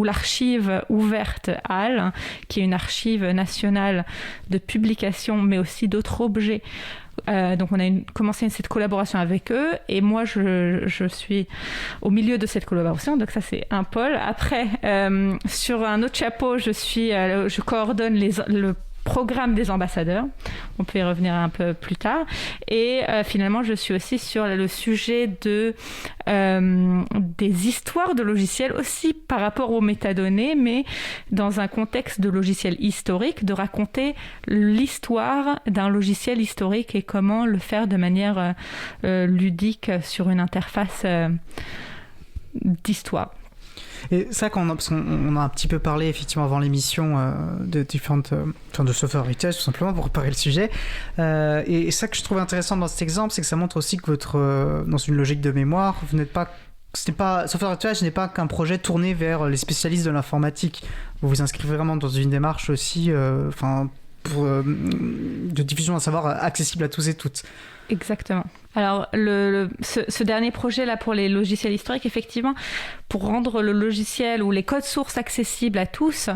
Speaker 7: l'archive ouverte HAL, qui est une archive nationale de publications, mais aussi d'autres objets. Donc on a commencé cette collaboration avec eux et moi je suis au milieu de cette collaboration, donc ça c'est un pôle. Après sur un autre chapeau je coordonne le programme des ambassadeurs, on peut y revenir un peu plus tard, et finalement je suis aussi sur le sujet des histoires de logiciels aussi par rapport aux métadonnées, mais dans un contexte de logiciel historique, de raconter l'histoire d'un logiciel historique et comment le faire de manière ludique sur une interface d'histoire.
Speaker 3: Et ça, parce qu'on a un petit peu parlé effectivement avant l'émission de différentes, de Software Heritage, tout simplement pour préparer le sujet. Et ça que je trouve intéressant dans cet exemple, c'est que ça montre aussi que dans une logique de mémoire, Software Heritage n'est pas qu'un projet tourné vers les spécialistes de l'informatique. Vous vous inscrivez vraiment dans une démarche aussi, de diffusion d'un savoir accessible à tous et toutes.
Speaker 7: Exactement. Alors, ce dernier projet-là pour les logiciels historiques, effectivement, pour rendre le logiciel ou les codes sources accessibles à tous,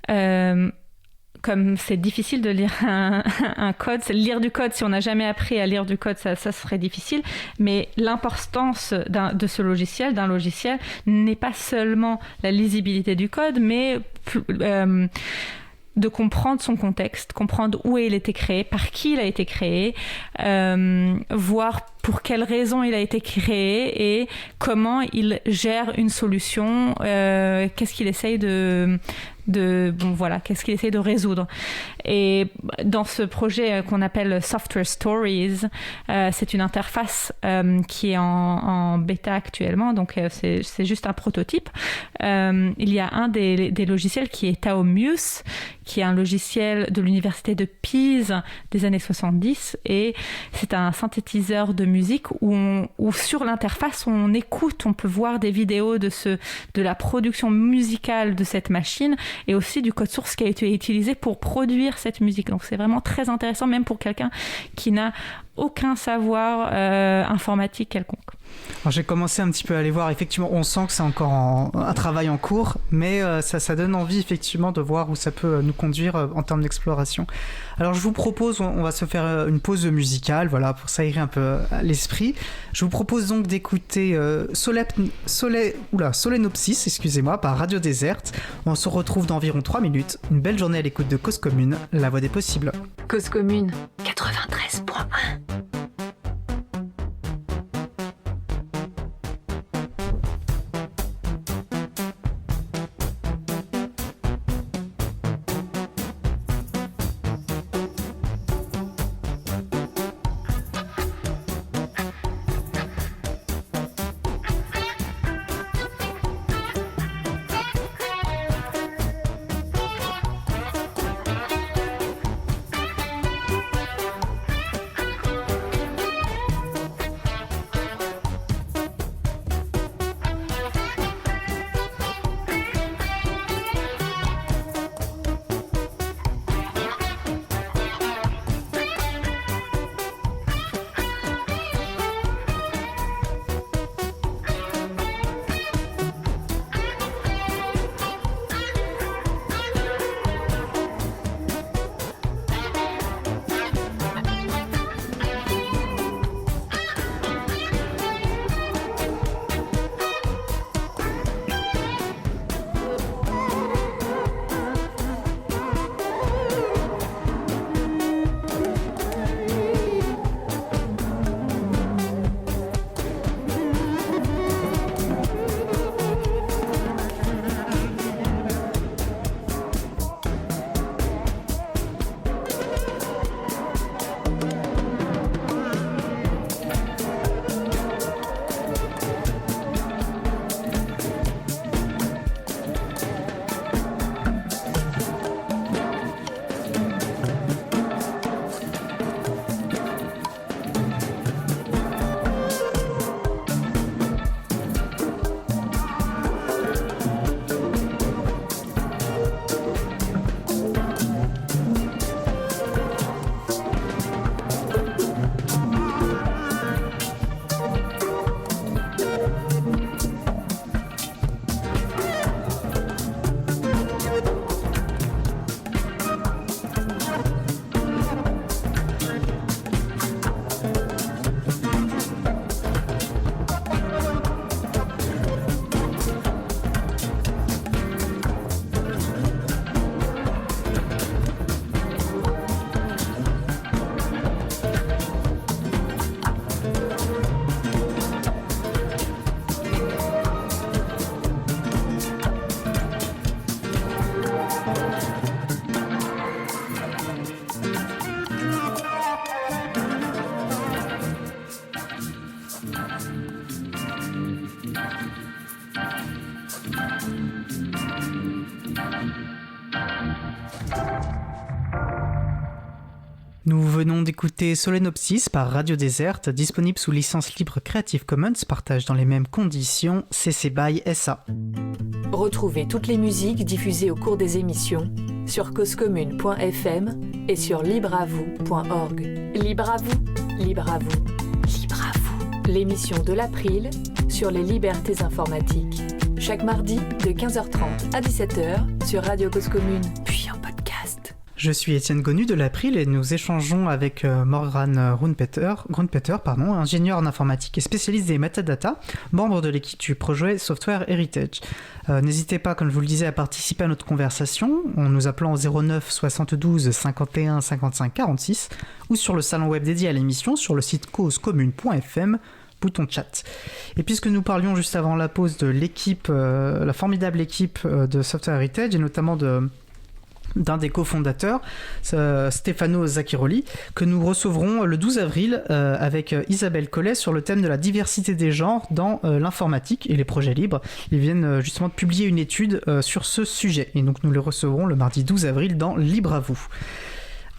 Speaker 7: comme c'est difficile de lire un code, lire du code, si on n'a jamais appris à lire du code, ça serait difficile, mais l'importance d'un logiciel, n'est pas seulement la lisibilité du code, mais de comprendre son contexte, comprendre où il a été créé, par qui il a été créé, voir pour quelles raisons il a été créé et comment il gère une solution, qu'est-ce qu'il essaye qu'est-ce qu'il essaie de résoudre. Et dans ce projet qu'on appelle Software Stories, c'est une interface qui est en bêta actuellement, donc c'est juste un prototype. Il y a un des logiciels qui est Taomuse, qui est un logiciel de l'université de Pise des années 70, et c'est un synthétiseur de musique où sur l'interface on écoute, on peut voir des vidéos de la production musicale de cette machine et aussi du code source qui a été utilisé pour produire cette musique. Donc c'est vraiment très intéressant, même pour quelqu'un qui n'a aucun savoir informatique quelconque.
Speaker 3: Alors j'ai commencé un petit peu à aller voir, effectivement on sent que c'est encore un travail en cours, mais ça donne envie effectivement de voir où ça peut nous conduire en termes d'exploration. Alors je vous propose, on va se faire une pause musicale, voilà, pour s'aérer un peu l'esprit. Je vous propose donc d'écouter Solenopsis, excusez-moi, par Radio Déserte. On se retrouve dans environ 3 minutes. Une belle journée à l'écoute de Cause Commune, la voix des possibles.
Speaker 5: Cause Commune 93.1.
Speaker 3: Nous venons d'écouter Solenopsis par Radio Déserte, disponible sous licence libre Creative Commons, partage dans les mêmes conditions, CC BY SA.
Speaker 5: Retrouvez toutes les musiques diffusées au cours des émissions sur causecommune.fm et sur libreavou.org. Libre à vous, libre à vous, libre à vous. L'émission de l'April sur les libertés informatiques. Chaque mardi de 15h30 à 17h sur Radio Cause Commune, puis en podcast.
Speaker 3: Je suis Étienne Gonu de l'April et nous échangeons avec Morgan Grunpeter, ingénieur en informatique et spécialiste des metadata, membre de l'équipe du projet Software Heritage. N'hésitez pas, comme je vous le disais, à participer à notre conversation en nous appelant au 09 72 51 55 46 ou sur le salon web dédié à l'émission sur le site causecommune.fm, bouton chat. Et puisque nous parlions juste avant la pause de l'équipe, la formidable équipe de Software Heritage et notamment d'un des cofondateurs, Stefano Zacchiroli, que nous recevrons le 12 avril avec Isabelle Collet sur le thème de la diversité des genres dans l'informatique et les projets libres. Ils viennent justement de publier une étude sur ce sujet et donc nous les recevrons le mardi 12 avril dans Libre à vous.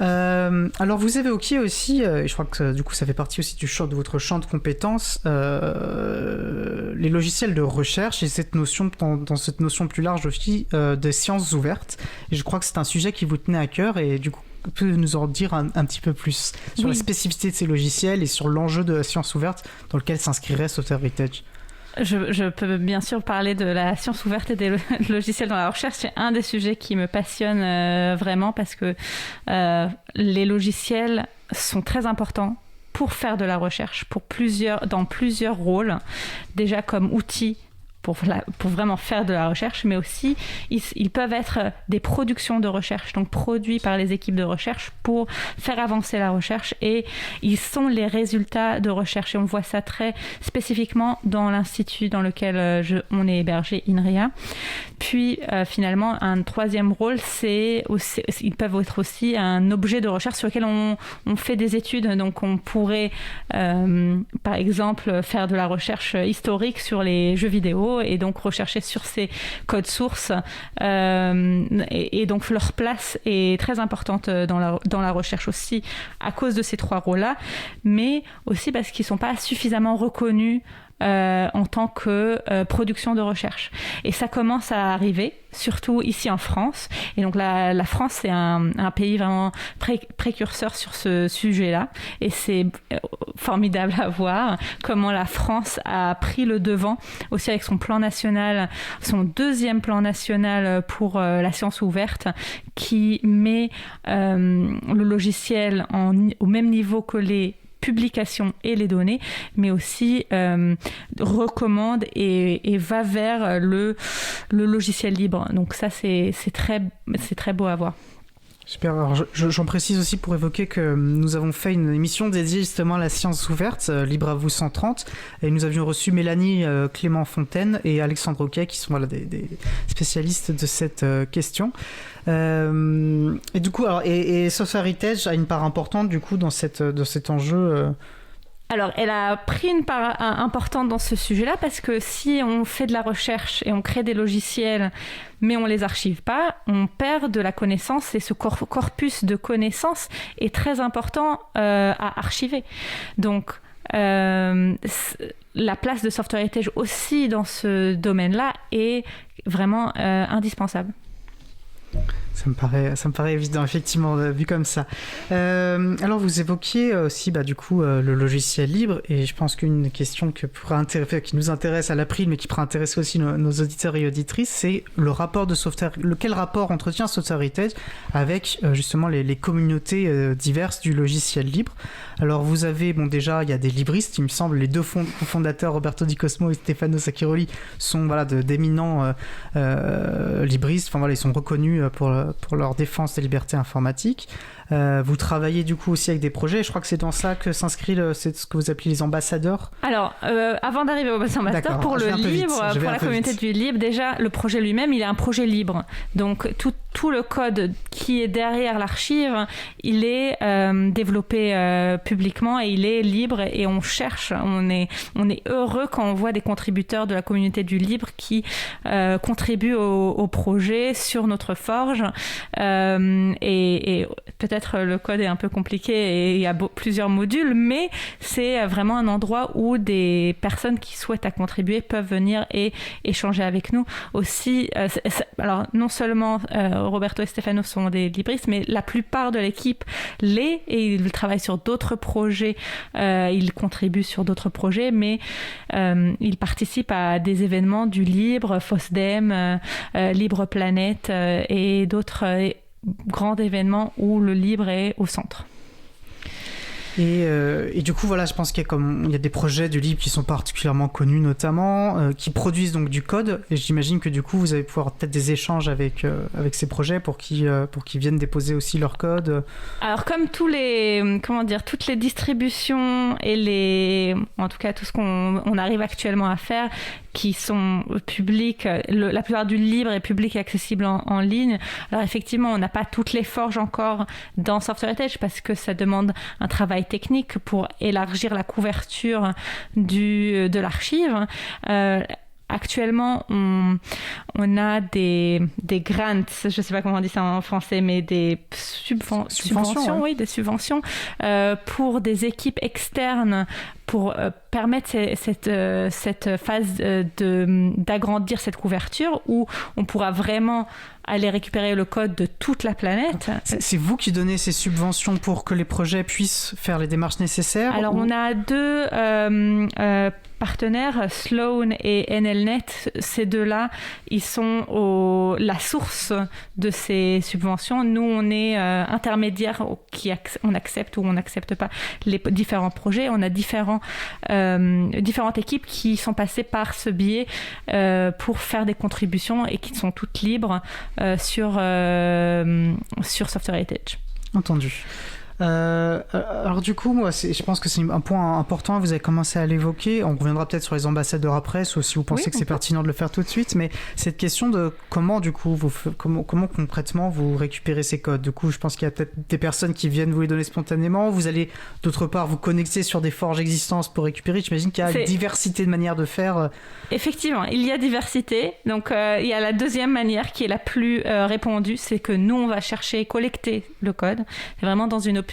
Speaker 3: Alors vous évoquiez aussi, et je crois que du coup ça fait partie aussi de votre champ de compétences, les logiciels de recherche et cette notion, dans cette notion plus large aussi, des sciences ouvertes. Et je crois que c'est un sujet qui vous tenait à cœur et du coup peut nous en dire un petit peu plus sur la spécificité de ces logiciels et sur l'enjeu de la science ouverte dans lequel s'inscrirait Software Heritage.
Speaker 7: Je peux bien sûr parler de la science ouverte et des logiciels dans la recherche. C'est un des sujets qui me passionne vraiment parce que les logiciels sont très importants pour faire de la recherche, dans plusieurs rôles, déjà comme outils pour vraiment faire de la recherche, mais aussi ils peuvent être des productions de recherche, donc produits par les équipes de recherche pour faire avancer la recherche, et ils sont les résultats de recherche. Et on voit ça très spécifiquement dans l'institut dans lequel on est hébergé, INRIA. Puis finalement, un troisième rôle, ils peuvent être aussi un objet de recherche sur lequel on fait des études. Donc on pourrait, par exemple, faire de la recherche historique sur les jeux vidéo, et donc rechercher sur ces codes sources, et donc leur place est très importante dans la recherche aussi à cause de ces trois rôles-là, mais aussi parce qu'ils ne sont pas suffisamment reconnus en tant que production de recherche. Et ça commence à arriver, surtout ici en France. Et donc la France, c'est un pays vraiment précurseur sur ce sujet-là. Et c'est formidable à voir comment la France a pris le devant, aussi avec son plan national, son deuxième plan national pour la science ouverte, qui met le logiciel au même niveau que les publications et les données, mais aussi recommande et va vers le logiciel libre. Donc ça, c'est très beau à voir.
Speaker 3: Super, alors j'en précise aussi pour évoquer que nous avons fait une émission dédiée justement à la science ouverte, Libre à vous 130, et nous avions reçu Mélanie Clément-Fontaine et Alexandre Roquet, qui sont des spécialistes de cette question. Et du coup, et Software Heritage a une part importante du coup dans cet enjeu.
Speaker 7: Alors, elle a pris une part importante dans ce sujet-là, parce que si on fait de la recherche et on crée des logiciels, mais on les archive pas, on perd de la connaissance, et ce corpus de connaissances est très important à archiver. Donc, la place de Software Heritage aussi dans ce domaine-là est vraiment indispensable.
Speaker 3: Ça me paraît évident, effectivement, vu comme ça. Alors, vous évoquiez aussi, du coup, le logiciel libre, et je pense qu'une question qui nous intéresse à l'April, mais qui pourrait intéresser aussi nos auditeurs et auditrices, c'est le rapport de Software. Quel rapport entretient Software Heritage avec justement les communautés diverses du logiciel libre? Alors, vous avez, déjà, il y a des libristes, il me semble, les deux fondateurs, Roberto Di Cosmo et Stefano Sacchiroli, sont d'éminents libristes. Enfin, ils sont reconnus pour leur défense des libertés informatiques. Vous travaillez du coup aussi avec des projets, je crois que c'est dans ça que s'inscrit c'est ce que vous appelez les ambassadeurs.
Speaker 7: Alors, avant d'arriver aux ambassadeurs, pour le libre, pour la communauté du libre, déjà, le projet lui-même, il est un projet libre. Donc, tout le code qui est derrière l'archive, il est développé publiquement, et il est libre, et on cherche, on est heureux quand on voit des contributeurs de la communauté du libre qui contribuent au projet sur notre forge, et peut-être le code est un peu compliqué et il y a plusieurs modules, mais c'est vraiment un endroit où des personnes qui souhaitent à contribuer peuvent venir et échanger avec nous aussi. Alors, non seulement Roberto et Stefano sont des libristes, mais la plupart de l'équipe l'est, et ils travaillent sur d'autres projets, ils contribuent sur d'autres projets, mais ils participent à des événements du libre, FOSDEM, Libre Planète, et d'autres grands événements où le libre est au centre.
Speaker 3: Et du coup, je pense qu'il y a des projets du libre qui sont particulièrement connus, notamment, qui produisent donc du code, et j'imagine que du coup, vous allez pouvoir peut-être des échanges avec ces projets pour qu'ils viennent déposer aussi leur code. Alors, comme toutes les distributions et en tout cas tout ce qu'on arrive actuellement à faire, qui sont publics, la plupart du libre est public et accessible en ligne. Alors effectivement, on n'a pas toutes les forges encore dans Software Heritage, parce que ça demande un travail technique pour élargir la couverture de l'archive.
Speaker 7: actuellement, on a des grants, je ne sais pas comment on dit ça en français, mais des subventions,
Speaker 3: ouais.
Speaker 7: Oui, des subventions pour des équipes externes pour permettre cette phase d'agrandir cette couverture où on pourra vraiment aller récupérer le code de toute la planète.
Speaker 3: C'est vous qui donnez ces subventions pour que les projets puissent faire les démarches nécessaires?
Speaker 7: Alors, on a deux partenaires, Sloan et NLNet. Ces deux-là, ils sont la source de ces subventions. Nous, on est intermédiaire, on accepte ou on n'accepte pas les différents projets. On a différentes équipes qui sont passées par ce biais pour faire des contributions et qui sont toutes libres sur Software Heritage.
Speaker 3: Entendu. Alors du coup, moi, je pense que c'est un point important, vous avez commencé à l'évoquer, on reviendra peut-être sur les ambassadeurs après, sauf si vous pensez que c'est pertinent de le faire tout de suite, mais cette question de comment du coup, comment concrètement vous récupérez ces codes. Du coup, je pense qu'il y a peut-être des personnes qui viennent vous les donner spontanément, vous allez d'autre part vous connecter sur des forges existantes pour récupérer, j'imagine qu'il y a une diversité de manières de faire. Effectivement,
Speaker 7: il y a diversité, donc il y a la deuxième manière qui est la plus répandue, c'est que nous on va chercher et collecter le code, c'est vraiment dans une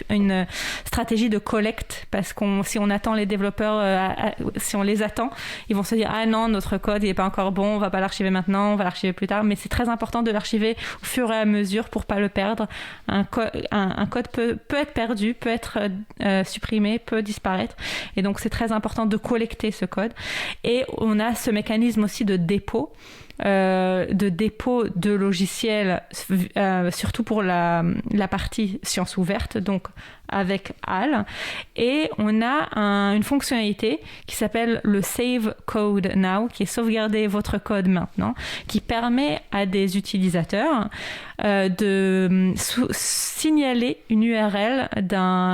Speaker 7: stratégie de collecte, parce si on attend les développeurs, si on les attend, ils vont se dire ah non, notre code il n'est pas encore bon, on va pas l'archiver maintenant, on va l'archiver plus tard, mais c'est très important de l'archiver au fur et à mesure pour pas le perdre. Un code peut être perdu, peut être supprimé, peut disparaître, et donc c'est très important de collecter ce code. Et on a ce mécanisme aussi de dépôt de logiciels, surtout pour la partie sciences ouvertes, donc avec HAL. Et on a une fonctionnalité qui s'appelle le Save Code Now, qui est sauvegarder votre code maintenant, qui permet à des utilisateurs de signaler une URL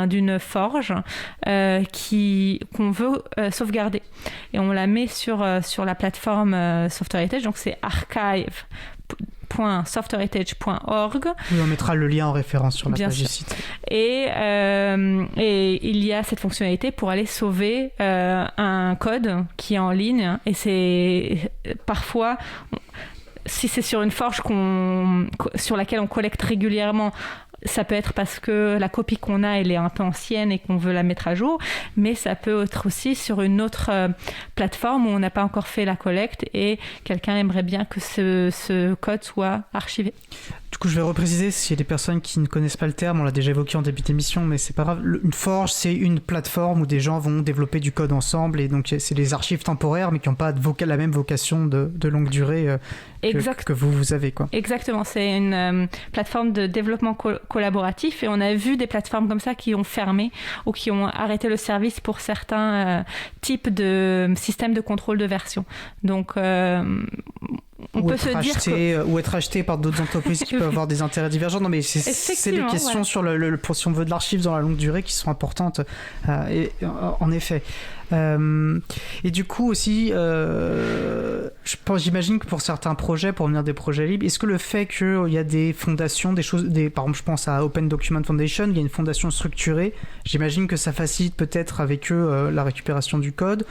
Speaker 7: d'une forge qu'on veut sauvegarder. Et on la met sur la plateforme Software Heritage, donc c'est archive.softwareheritage.org.
Speaker 3: On mettra le lien en référence sur la page du site.
Speaker 7: Et il y a cette fonctionnalité pour aller sauver un code qui est en ligne. Et c'est parfois, si c'est sur une forge sur laquelle on collecte régulièrement, ça peut être parce que la copie qu'on a, elle est un peu ancienne et qu'on veut la mettre à jour, mais ça peut être aussi sur une autre plateforme où on n'a pas encore fait la collecte et quelqu'un aimerait bien que ce code soit archivé.
Speaker 3: Du coup, je vais repréciser s'il y a des personnes qui ne connaissent pas le terme, on l'a déjà évoqué en début d'émission, mais c'est pas grave. Une forge, c'est une plateforme où des gens vont développer du code ensemble, et donc c'est des archives temporaires, mais qui n'ont pas la même vocation de longue durée que vous avez, quoi.
Speaker 7: Exactement, c'est une plateforme de développement collaboratif, et on a vu des plateformes comme ça qui ont fermé ou qui ont arrêté le service pour certains types de systèmes de contrôle de version. Donc on peut se dire
Speaker 3: ou être acheté par d'autres entreprises qui peuvent avoir des intérêts divergents. Non, mais c'est des questions sur si on veut de l'archive dans la longue durée qui sont importantes. En effet. Et du coup aussi, j'imagine que pour certains projets, pour venir des projets libres, est-ce que le fait qu'il y a des fondations, par exemple, je pense à Open Document Foundation, il y a une fondation structurée, j'imagine que ça facilite peut-être avec eux la récupération du code,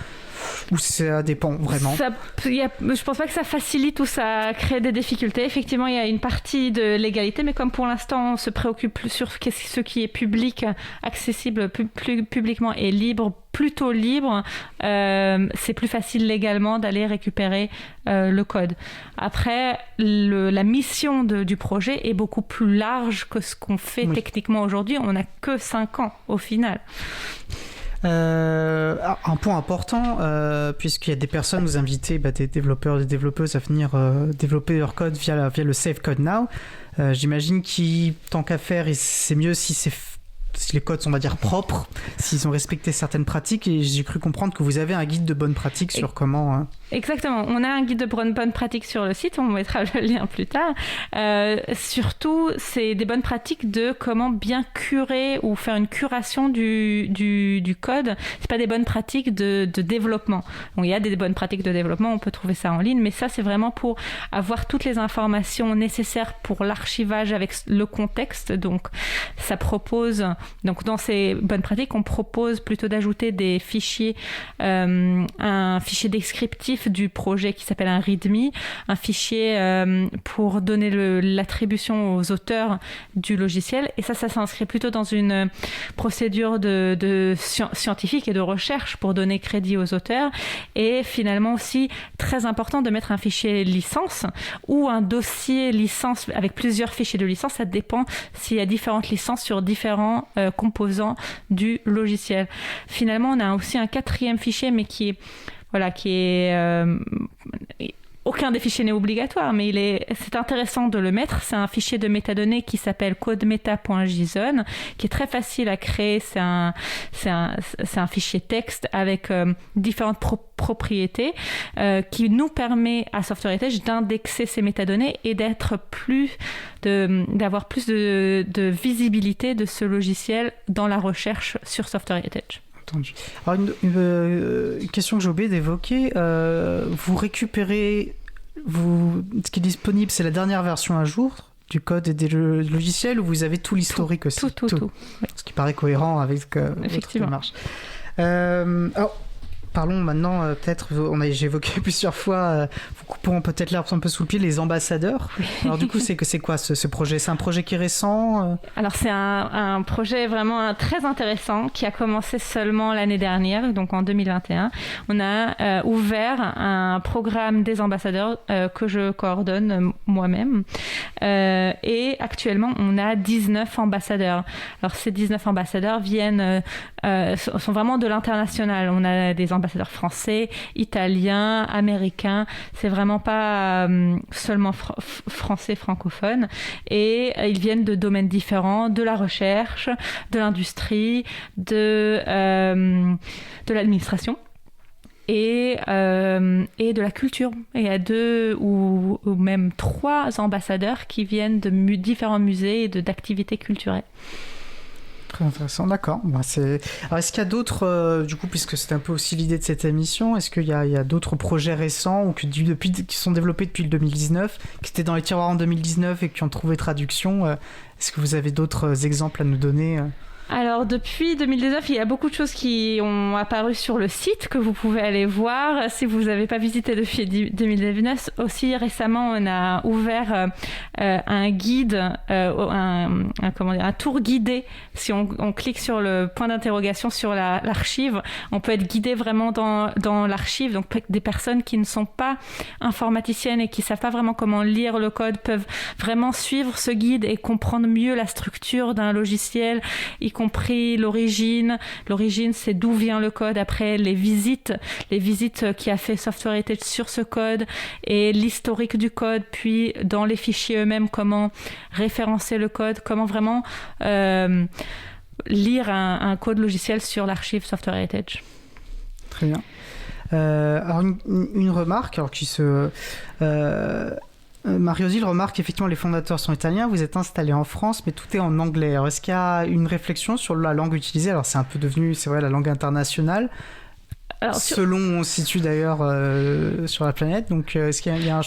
Speaker 3: ou ça dépend vraiment?
Speaker 7: Je pense pas que ça facilite ou ça crée des difficultés. Effectivement, il y a une partie de légalité, mais comme pour l'instant on se préoccupe plus sur ce qui est public, accessible plus publiquement et libre, plutôt libre, c'est plus facile légalement d'aller récupérer le code. Après, la mission du projet est beaucoup plus large que ce qu'on fait techniquement aujourd'hui. On n'a que 5 ans au final.
Speaker 3: Un point important, puisqu'il y a des personnes, vous invitez des développeurs et des développeuses à venir développer leur code via le Save Code Now. J'imagine tant qu'à faire, c'est mieux si les codes sont, on va dire, propres, s'ils ont respecté certaines pratiques, et j'ai cru comprendre que vous avez un guide de bonnes pratiques sur comment...
Speaker 7: Exactement, on a un guide de bonnes pratiques sur le site, on mettra le lien plus tard. Surtout, c'est des bonnes pratiques de comment bien curer ou faire une curation du code. C'est pas des bonnes pratiques de développement. Donc, il y a des bonnes pratiques de développement, on peut trouver ça en ligne, mais ça, c'est vraiment pour avoir toutes les informations nécessaires pour l'archivage avec le contexte. Donc, ça propose Donc dans ces bonnes pratiques, on propose plutôt d'ajouter des fichiers, un fichier descriptif du projet qui s'appelle un README, un fichier pour donner l'attribution aux auteurs du logiciel. Et ça s'inscrit plutôt dans une procédure de scientifique et de recherche pour donner crédit aux auteurs. Et finalement aussi, très important de mettre un fichier licence ou un dossier licence avec plusieurs fichiers de licence. Ça dépend s'il y a différentes licences sur différents composants du logiciel. Finalement, on a aussi un 4e fichier, mais qui est aucun des fichiers n'est obligatoire, mais c'est intéressant de le mettre. C'est un fichier de métadonnées qui s'appelle codemeta.json, qui est très facile à créer. C'est un fichier texte avec différentes propriétés qui nous permet à Software Heritage d'indexer ces métadonnées et d'avoir plus de visibilité de ce logiciel dans la recherche sur Software Heritage.
Speaker 3: Entendu. Alors une question que j'ai oublié d'évoquer, vous récupérez, ce qui est disponible, c'est la dernière version à jour du code et des logiciels, ou vous avez tout l'historique aussi?
Speaker 7: Tout. Oui.
Speaker 3: Ce qui paraît cohérent avec votre démarche. Alors, parlons maintenant, peut-être, j'ai évoqué plusieurs fois, vous couperons peut-être l'herbe un peu sous le pied, les ambassadeurs. Oui. Alors du coup, c'est quoi ce projet? C'est un projet qui est récent?
Speaker 7: Alors c'est un projet vraiment très intéressant qui a commencé seulement l'année dernière, donc en 2021. On a ouvert un programme des ambassadeurs que je coordonne moi-même. Et actuellement, on a 19 ambassadeurs. Alors ces 19 ambassadeurs sont vraiment de l'international. On a des ambassadeurs français, italiens, américains. C'est vraiment pas seulement français francophone. Et ils viennent de domaines différents, de la recherche, de l'industrie, de l'administration. Et de la culture. Et il y a 2 ou même 3 ambassadeurs qui viennent de différents musées et d'activités culturelles.
Speaker 3: Très intéressant, d'accord. Alors, est-ce qu'il y a d'autres, du coup, puisque c'était un peu aussi l'idée de cette émission, est-ce qu'il y a d'autres projets récents ou qui sont développés depuis le 2019, qui étaient dans les tiroirs en 2019 et qui ont trouvé traduction? Est-ce que vous avez d'autres exemples à nous donner?
Speaker 7: Alors, depuis 2019, il y a beaucoup de choses qui ont apparu sur le site que vous pouvez aller voir si vous n'avez pas visité depuis 2019. Aussi, récemment, on a ouvert un guide, un tour guidé. Si on clique sur le point d'interrogation sur l'archive, on peut être guidé vraiment dans l'archive. Donc, des personnes qui ne sont pas informaticiennes et qui ne savent pas vraiment comment lire le code peuvent vraiment suivre ce guide et comprendre mieux la structure d'un logiciel, y compris l'origine. L'origine, c'est d'où vient le code. Après, les visites qui a fait Software Heritage sur ce code et l'historique du code, puis dans les fichiers eux-mêmes, comment référencer le code, comment vraiment lire un code logiciel sur l'archive Software Heritage.
Speaker 3: Très bien. Alors, une remarque qui se... Mario-Zil remarque qu'effectivement les fondateurs sont italiens, vous êtes installé en France, mais tout est en anglais. Alors, est-ce qu'il y a une réflexion sur la langue utilisée? Alors c'est un peu devenu, c'est vrai, la langue internationale, selon où on se situe d'ailleurs sur la planète. Donc est-ce qu'il y a un...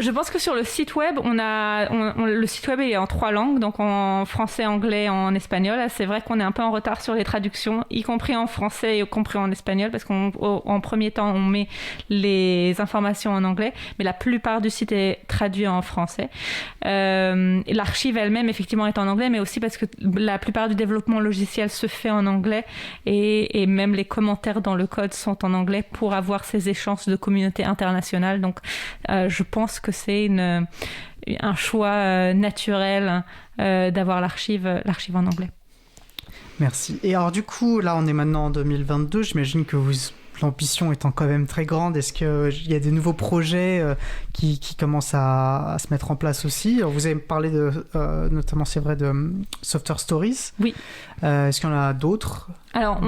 Speaker 7: Je pense que sur le site web, le site web est en 3 langues, donc en français, anglais, en espagnol. C'est vrai qu'on est un peu en retard sur les traductions, y compris en français et y compris en espagnol, parce qu'en premier temps, on met les informations en anglais, mais la plupart du site est traduit en français. L'archive elle-même, effectivement, est en anglais, mais aussi parce que la plupart du développement logiciel se fait en anglais et même les commentaires dans le code sont en anglais pour avoir ces échanges de communauté internationale. Donc, je pense que c'est un choix naturel d'avoir l'archive en anglais.
Speaker 3: Merci. Et alors du coup, là on est maintenant en 2022, j'imagine que l'ambition étant quand même très grande, est-ce qu'il y a des nouveaux projets qui commencent à se mettre en place aussi? Alors, vous avez parlé notamment, c'est vrai, de Software Stories.
Speaker 7: Oui.
Speaker 3: Est-ce qu'il y en a d'autres?
Speaker 7: Alors,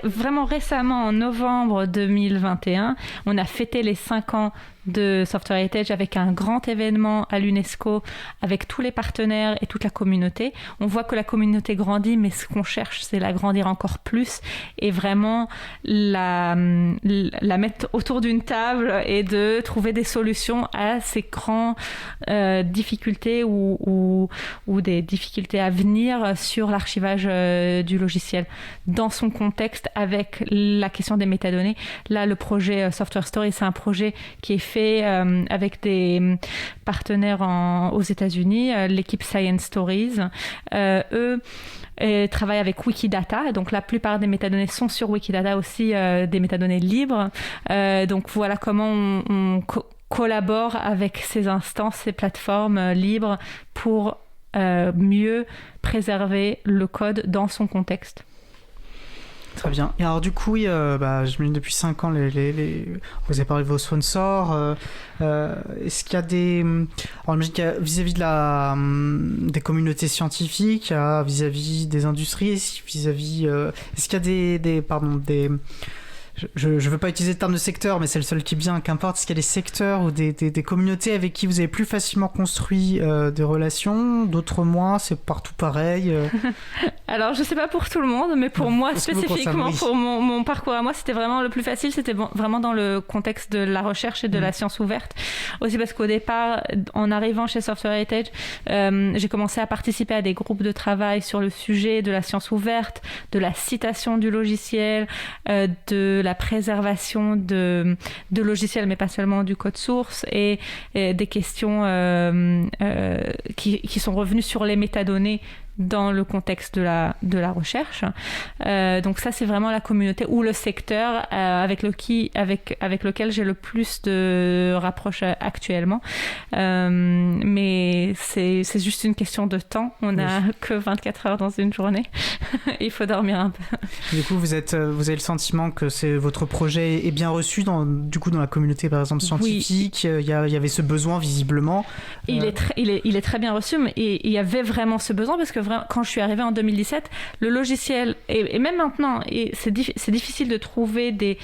Speaker 7: vraiment récemment, en novembre 2021, on a fêté les 5 ans de Software Heritage avec un grand événement à l'UNESCO, avec tous les partenaires et toute la communauté. On voit que la communauté grandit, mais ce qu'on cherche, c'est la grandir encore plus et vraiment la mettre autour d'une table et de trouver des solutions à ces grandes difficultés ou des difficultés à venir sur l'archivage du logiciel. Dans son contexte, avec la question des métadonnées, là, le projet Software Story, c'est un projet qui est fait avec des partenaires aux États-Unis, l'équipe Science Stories. Eux travaillent avec Wikidata, donc la plupart des métadonnées sont sur Wikidata aussi, des métadonnées libres. Donc voilà comment on collabore avec ces instances, ces plateformes libres pour mieux préserver le code dans son contexte.
Speaker 3: Très bien. Et alors du coup, j'imagine depuis 5 ans, vous avez parlé de vos sponsors. Est-ce qu'il y a des... Alors j'imagine qu'il y a vis-à-vis des communautés scientifiques, vis-à-vis des industries, vis-à-vis... est-ce qu'il y a des je ne veux pas utiliser le terme de secteur, mais c'est le seul qui est bien, qu'importe. Est-ce qu'il y a des secteurs ou des communautés avec qui vous avez plus facilement construit des relations, d'autres moins, c'est partout pareil
Speaker 7: Alors, je ne sais pas pour tout le monde, mais pour moi spécifiquement, pour mon parcours à moi, c'était vraiment le plus facile, c'était vraiment dans le contexte de la recherche et de la science ouverte. Aussi parce qu'au départ, en arrivant chez Software Heritage, j'ai commencé à participer à des groupes de travail sur le sujet de la science ouverte, de la citation du logiciel, de la préservation de logiciels, mais pas seulement du code source, et des questions qui sont revenues sur les métadonnées dans le contexte de la recherche. Donc ça, c'est vraiment la communauté ou le secteur avec lequel j'ai le plus de rapproches actuellement. Mais c'est juste une question de temps. On n'a que 24 heures dans une journée. Il faut dormir un peu.
Speaker 3: Du coup, vous avez le sentiment que votre projet est bien reçu dans la communauté, par exemple, scientifique. Oui. Il y avait ce besoin, visiblement.
Speaker 7: Il est très bien reçu, mais il y avait vraiment ce besoin parce que quand je suis arrivée en 2017, le logiciel, et même maintenant, c'est difficile de trouver des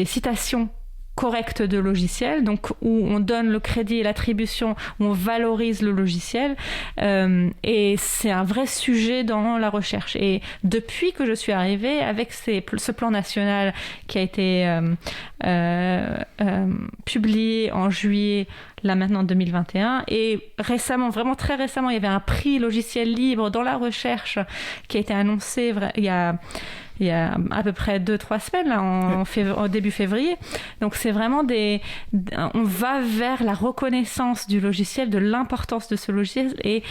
Speaker 7: citations correctes de logiciels, donc où on donne le crédit et l'attribution, où on valorise le logiciel, et c'est un vrai sujet dans la recherche. Et depuis que je suis arrivée, avec ce plan national qui a été publié en juillet, là maintenant en 2021, et récemment, vraiment très récemment, il y avait un prix logiciel libre dans la recherche qui a été annoncé il y a à peu près 2-3 semaines, là, en début février. Donc c'est vraiment on va vers la reconnaissance du logiciel, de l'importance de ce logiciel et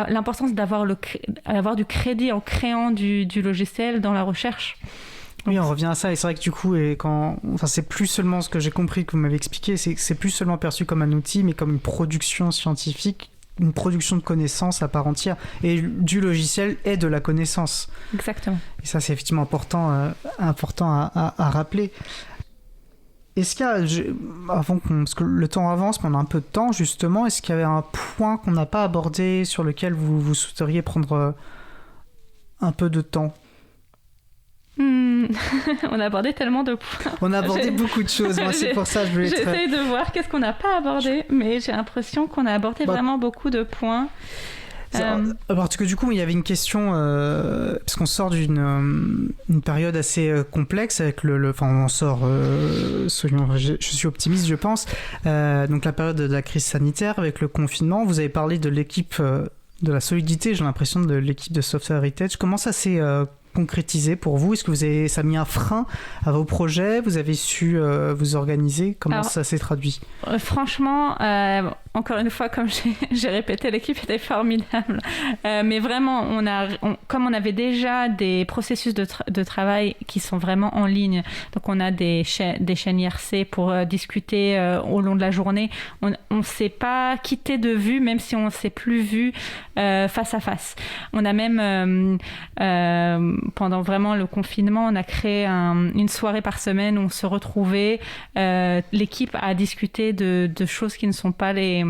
Speaker 7: l'importance d'avoir du crédit en créant du logiciel dans la recherche.
Speaker 3: Oui, on revient à ça, et c'est vrai que du coup, c'est plus seulement ce que j'ai compris que vous m'avez expliqué, c'est plus seulement perçu comme un outil, mais comme une production scientifique, une production de connaissances à part entière, et du logiciel est de la connaissance.
Speaker 7: Exactement.
Speaker 3: Et ça, c'est effectivement important à rappeler. Est-ce qu'il y a, parce que le temps avance, mais on a un peu de temps justement, est-ce qu'il y avait un point qu'on n'a pas abordé sur lequel vous souhaiteriez prendre un peu de temps?
Speaker 7: On a abordé tellement de points.
Speaker 3: On a abordé beaucoup de choses. Moi, c'est pour ça que je voulais
Speaker 7: J'essaie de voir qu'est-ce qu'on n'a pas abordé, mais j'ai l'impression qu'on a abordé vraiment beaucoup de points.
Speaker 3: Parce que du coup, il y avait une question, parce qu'on sort d'une période assez complexe avec on sort, je suis optimiste, je pense. Donc la période de la crise sanitaire avec le confinement. Vous avez parlé de l'équipe, de la solidité, j'ai l'impression, de l'équipe de Software Heritage. Comment ça s'est concrétisé pour vous? Est-ce que ça a mis un frein à vos projets? Vous avez su vous organiser? Comment ça s'est traduit?
Speaker 7: Franchement, encore une fois, comme j'ai répété, l'équipe était formidable. Mais vraiment, comme on avait déjà des processus de travail qui sont vraiment en ligne, donc on a des chaînes IRC pour discuter au long de la journée, on ne s'est pas quitté de vue, même si on ne s'est plus vu face à face. On a même, pendant vraiment le confinement, on a créé une soirée par semaine où on se retrouvait, l'équipe a discuté de choses qui ne sont pas les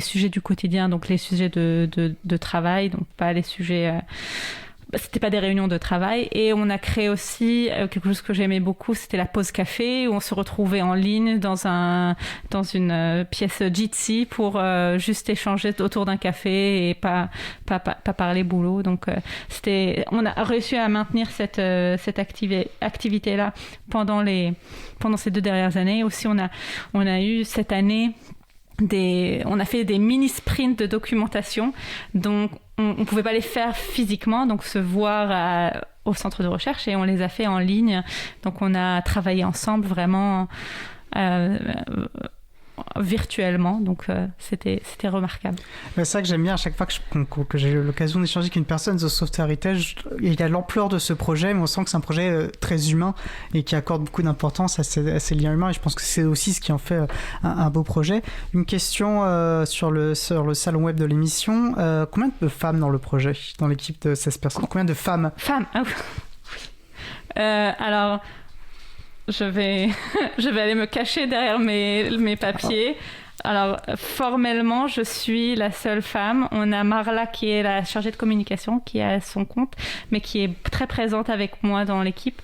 Speaker 7: sujets du quotidien, donc les sujets de travail, donc pas les sujets c'était pas des réunions de travail. Et on a créé aussi quelque chose que j'aimais beaucoup, c'était la pause café, où on se retrouvait en ligne dans une pièce Jitsi pour juste échanger autour d'un café et pas parler boulot. Donc on a réussi à maintenir cette activité-là pendant ces 2 dernières années. Aussi, on a eu cette année on a fait des mini sprints de documentation, donc on pouvait pas les faire physiquement, donc se voir au centre de recherche, et on les a fait en ligne. Donc on a travaillé ensemble vraiment virtuellement, donc c'était remarquable.
Speaker 3: C'est ça que j'aime bien à chaque fois que j'ai l'occasion d'échanger avec une personne de Software Heritage. Il y a l'ampleur de ce projet, mais on sent que c'est un projet très humain et qui accorde beaucoup d'importance à ces liens humains, et je pense que c'est aussi ce qui en fait un beau projet. Une question sur le salon web de l'émission. Combien de femmes dans le projet, dans l'équipe de 16 personnes? Combien de femmes?
Speaker 7: Alors, je vais aller me cacher derrière mes papiers. Alors, formellement, je suis la seule femme. On a Marla qui est la chargée de communication, qui a son compte, mais qui est très présente avec moi dans l'équipe.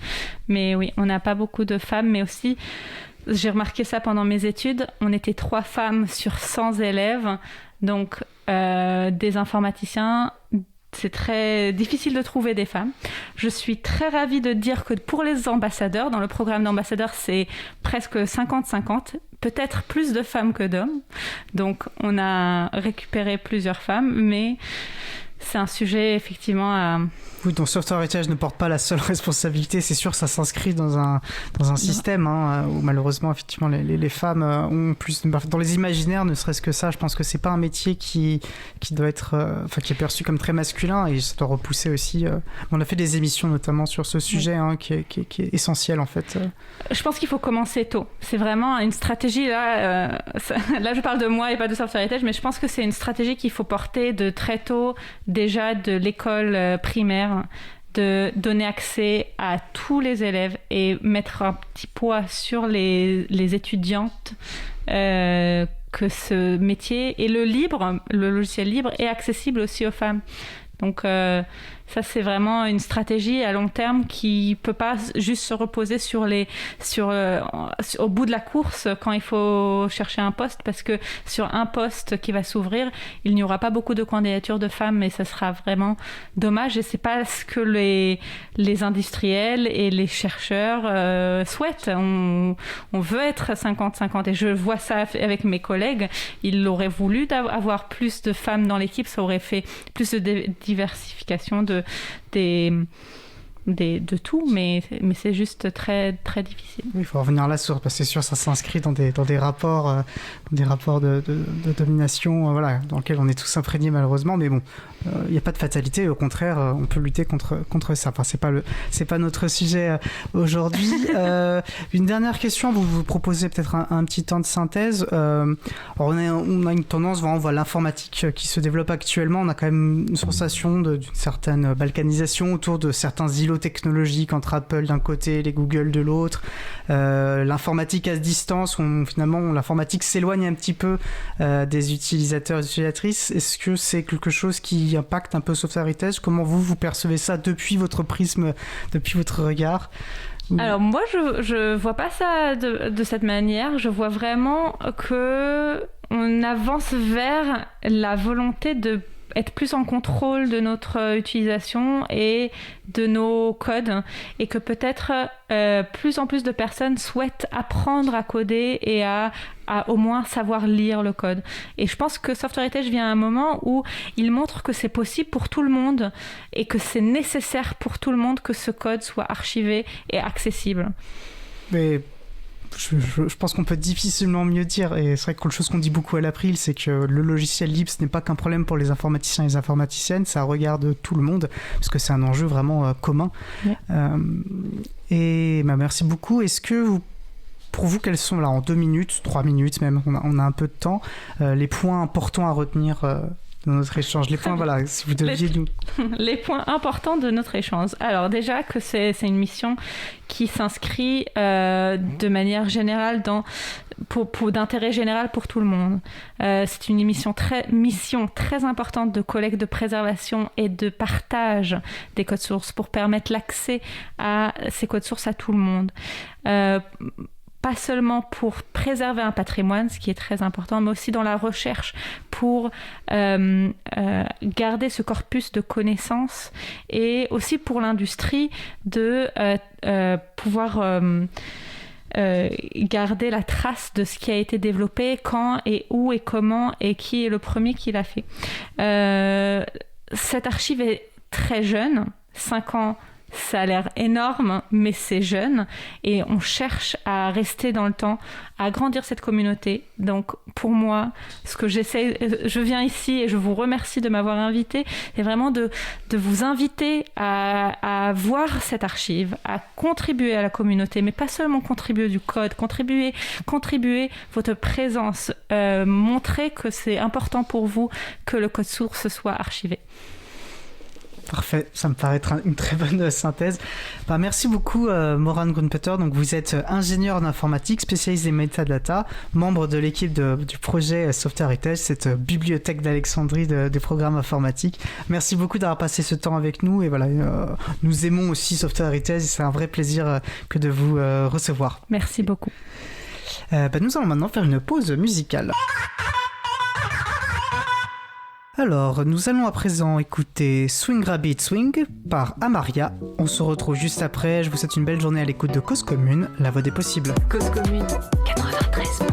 Speaker 7: Mais oui, on n'a pas beaucoup de femmes, mais aussi, j'ai remarqué ça pendant mes études, on était 3 femmes sur 100 élèves, donc des informaticiens. C'est très difficile de trouver des femmes. Je suis très ravie de dire que pour les ambassadeurs, dans le programme d'ambassadeurs, c'est presque 50-50, peut-être plus de femmes que d'hommes. Donc, on a récupéré plusieurs femmes, mais c'est un sujet effectivement à...
Speaker 3: Oui, donc Software Heritage ne porte pas la seule responsabilité, c'est sûr, ça s'inscrit dans un système où malheureusement, effectivement, les femmes ont plus... Dans les imaginaires, ne serait-ce que ça, je pense que c'est pas un métier qui doit être... qui est perçu comme très masculin, et ça doit repousser aussi... On a fait des émissions notamment sur ce sujet qui est essentiel, en fait.
Speaker 7: Je pense qu'il faut commencer tôt. C'est vraiment une stratégie, là, là je parle de moi et pas de Software Heritage, mais je pense que c'est une stratégie qu'il faut porter de très tôt, déjà de l'école primaire, de donner accès à tous les élèves et mettre un petit poids sur les étudiantes, que ce métier et le logiciel libre est accessible aussi aux femmes. Donc ça, c'est vraiment une stratégie à long terme qui peut pas juste se reposer au bout de la course quand il faut chercher un poste, parce que sur un poste qui va s'ouvrir, il n'y aura pas beaucoup de candidatures de femmes, et ça sera vraiment dommage. Et c'est pas ce que les industriels et les chercheurs souhaitent. On veut être 50-50, et je vois ça avec mes collègues. Ils auraient voulu avoir plus de femmes dans l'équipe, ça aurait fait plus de diversification de tout, mais c'est juste très, très difficile.
Speaker 3: Oui, il faut revenir là parce que c'est sûr, ça s'inscrit dans des rapports de domination, voilà, dans lesquels on est tous imprégnés malheureusement, mais bon, il n'y a pas de fatalité, au contraire, on peut lutter contre ça. Enfin, c'est pas notre sujet aujourd'hui. Une dernière question, vous proposez peut-être un petit temps de synthèse. Alors on a une tendance, on voit l'informatique qui se développe actuellement, on a quand même une sensation d'une certaine balkanisation autour de certains îlots technologiques entre Apple d'un côté et les Google de l'autre. L'informatique à distance, finalement l'informatique s'éloigne un petit peu des utilisateurs et utilisatrices. Est-ce que c'est quelque chose qui impacte un peu Software Heritage? Comment vous percevez ça depuis votre prisme, depuis votre regard?
Speaker 7: Alors moi, je vois pas ça de cette manière. Je vois vraiment que on avance vers la volonté de être plus en contrôle de notre utilisation et de nos codes, et que peut-être plus en plus de personnes souhaitent apprendre à coder et à au moins savoir lire le code. Et je pense que Software Heritage vient à un moment où il montre que c'est possible pour tout le monde et que c'est nécessaire pour tout le monde que ce code soit archivé et accessible.
Speaker 3: Mais je pense qu'on peut difficilement mieux dire, et c'est vrai que quelque chose qu'on dit beaucoup à l'April, c'est que le logiciel libre, ce n'est pas qu'un problème pour les informaticiens et les informaticiennes, ça regarde tout le monde, parce que c'est un enjeu vraiment commun. Ouais. Et merci beaucoup. Est-ce que pour vous, quels sont, là, en 2 minutes, 3 minutes même, on a un peu de temps, les points importants à retenir notre échange. Les points, voilà, si vous deviez nous...
Speaker 7: Les points importants de notre échange. Alors déjà que c'est une mission qui s'inscrit de manière générale d'intérêt général pour tout le monde. C'est une mission très importante de collecte, de préservation et de partage des codes sources pour permettre l'accès à ces codes sources à tout le monde. Pas seulement pour préserver un patrimoine, ce qui est très important, mais aussi dans la recherche pour garder ce corpus de connaissances et aussi pour l'industrie de pouvoir garder la trace de ce qui a été développé, quand et où et comment et qui est le premier qui l'a fait. Cette archive est très jeune, 5 ans. Ça a l'air énorme, mais c'est jeune et on cherche à rester dans le temps, à agrandir cette communauté. Donc pour moi, ce que je viens ici et je vous remercie de m'avoir invité, c'est vraiment de vous inviter à voir cette archive, à contribuer à la communauté, mais pas seulement contribuer du code, contribuer votre présence, montrer que c'est important pour vous que le code source soit archivé.
Speaker 3: Parfait, ça me paraît être une très bonne synthèse. Merci beaucoup Moran Grunpeter. Donc vous êtes ingénieur en informatique, spécialiste des metadata, membre de l'équipe du projet Software Heritage, cette bibliothèque d'Alexandrie des programmes informatiques. Merci beaucoup d'avoir passé ce temps avec nous et voilà, nous aimons aussi Software Heritage et c'est un vrai plaisir que de vous recevoir.
Speaker 7: Merci beaucoup.
Speaker 3: Nous allons maintenant faire une pause musicale. Alors, nous allons à présent écouter Swing Rabbit Swing par Amaria. On se retrouve juste après. Je vous souhaite une belle journée à l'écoute de Cause Commune, la voix des possibles.
Speaker 5: Cause Commune 93.1.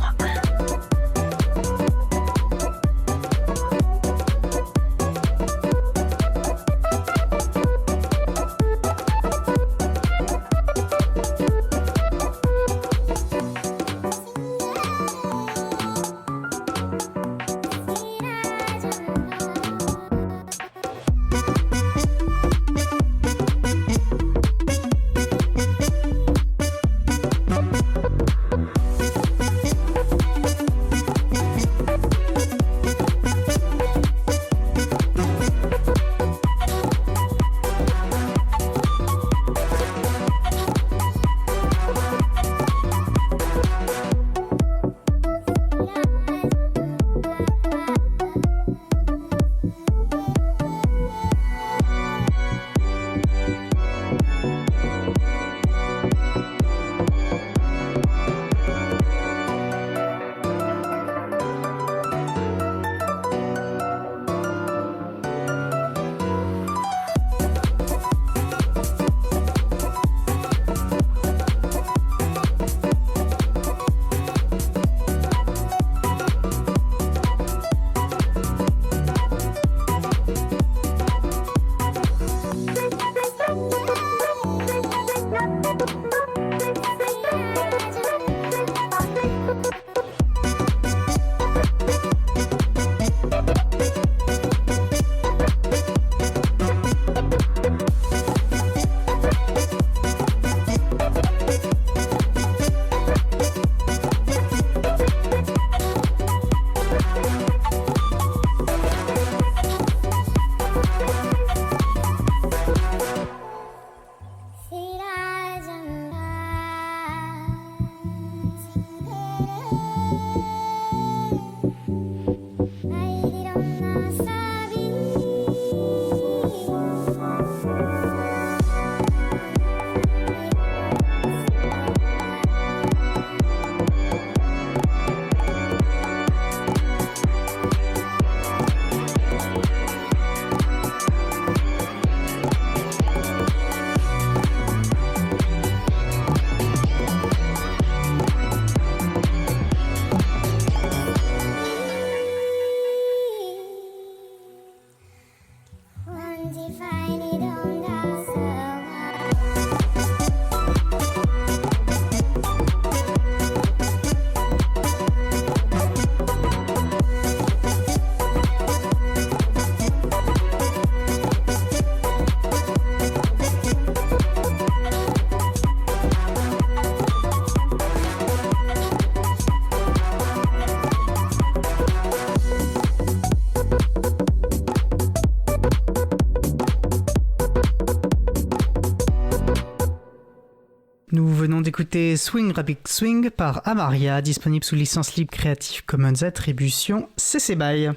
Speaker 3: d'écouter Swing Rabbit Swing par Amaria, disponible sous licence libre Creative Commons Attribution CC BY.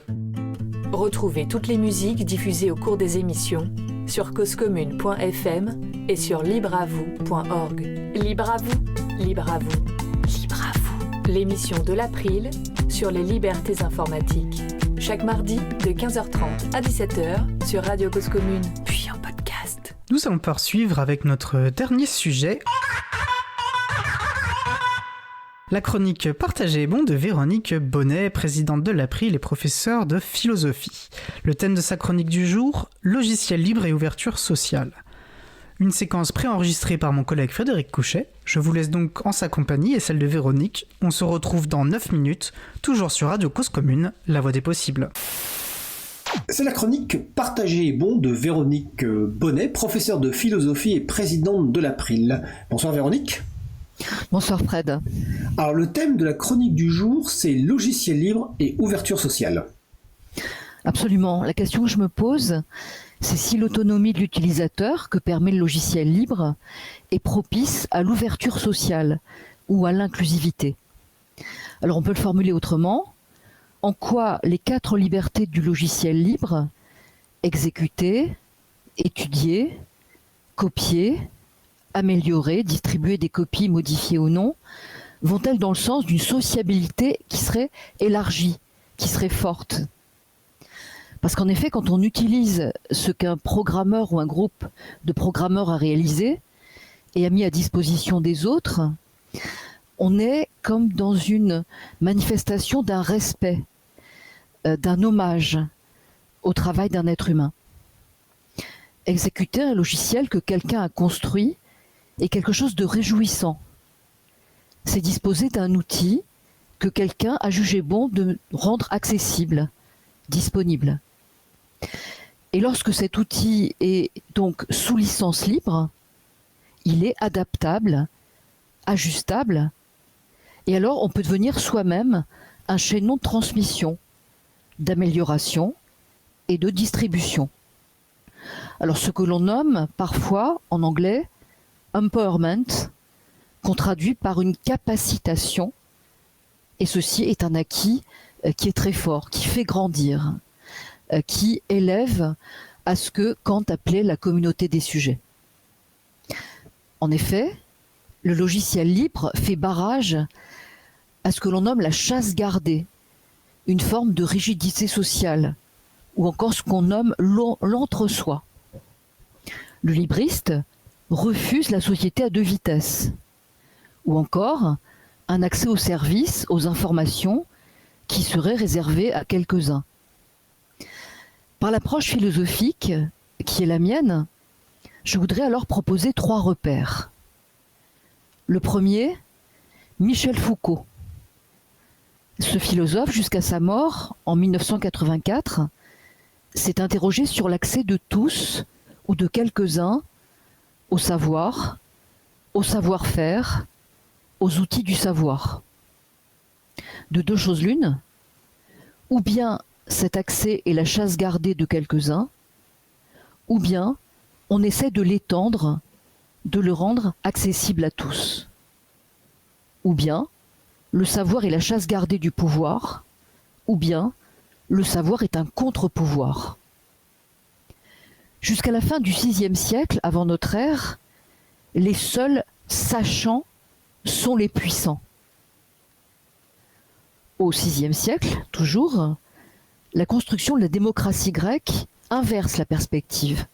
Speaker 5: Retrouvez toutes les musiques diffusées au cours des émissions sur causecommune.fm et sur libreavou.org. Libre à vous, libre à vous, libre à vous. L'émission de l'April sur les libertés informatiques. Chaque mardi de 15h30 à 17h sur Radio Cause Commune, puis en podcast.
Speaker 3: Nous allons poursuivre avec notre dernier sujet. La chronique Partagez et bon de Véronique Bonnet, présidente de l'April et professeure de philosophie. Le thème de sa chronique du jour, logiciel libre et ouverture sociale. Une séquence préenregistrée par mon collègue Frédéric Couchet. Je vous laisse donc en sa compagnie et celle de Véronique. On se retrouve dans 9 minutes, toujours sur Radio Cause Commune, la voix des possibles.
Speaker 8: C'est la chronique Partagez et bon de Véronique Bonnet, professeure de philosophie et présidente de l'April. Bonsoir Véronique.
Speaker 9: Bonsoir Fred.
Speaker 8: Alors le thème de la chronique du jour, c'est logiciel libre et ouverture sociale.
Speaker 9: Absolument. La question que je me pose, c'est si l'autonomie de l'utilisateur que permet le logiciel libre est propice à l'ouverture sociale ou à l'inclusivité. Alors on peut le formuler autrement. En quoi les 4 libertés du logiciel libre, exécuter, étudier, copier, améliorer, distribuer des copies modifiées ou non, vont-elles dans le sens d'une sociabilité qui serait élargie, qui serait forte ? Parce qu'en effet, quand on utilise ce qu'un programmeur ou un groupe de programmeurs a réalisé et a mis à disposition des autres, on est comme dans une manifestation d'un respect, d'un hommage au travail d'un être humain. Exécuter un logiciel que quelqu'un a construit est quelque chose de réjouissant. C'est disposer d'un outil que quelqu'un a jugé bon de rendre accessible, disponible. Et lorsque cet outil est donc sous licence libre, il est adaptable, ajustable, et alors on peut devenir soi-même un chaînon de transmission, d'amélioration et de distribution. Alors ce que l'on nomme parfois en anglais empowerment, qu'on traduit par une capacitation, et ceci est un acquis qui est très fort, qui fait grandir, qui élève à ce que Kant appelait la communauté des sujets. En effet, le logiciel libre fait barrage à ce que l'on nomme la chasse gardée, une forme de rigidité sociale, ou encore ce qu'on nomme l'entre-soi. Le libriste refuse la société à 2 vitesses, ou encore un accès aux services, aux informations qui serait réservé à quelques-uns. Par l'approche philosophique qui est la mienne, je voudrais alors proposer 3 repères. Le premier, Michel Foucault. Ce philosophe, jusqu'à sa mort en 1984, s'est interrogé sur l'accès de tous ou de quelques-uns au savoir, au savoir-faire, aux outils du savoir. De 2 choses l'une, ou bien cet accès est la chasse gardée de quelques-uns, ou bien on essaie de l'étendre, de le rendre accessible à tous. Ou bien le savoir est la chasse gardée du pouvoir, ou bien le savoir est un contre-pouvoir. Jusqu'à la fin du VIe siècle, avant notre ère, les seuls sachants sont les puissants. Au VIe siècle, toujours, la construction de la démocratie grecque inverse la perspective.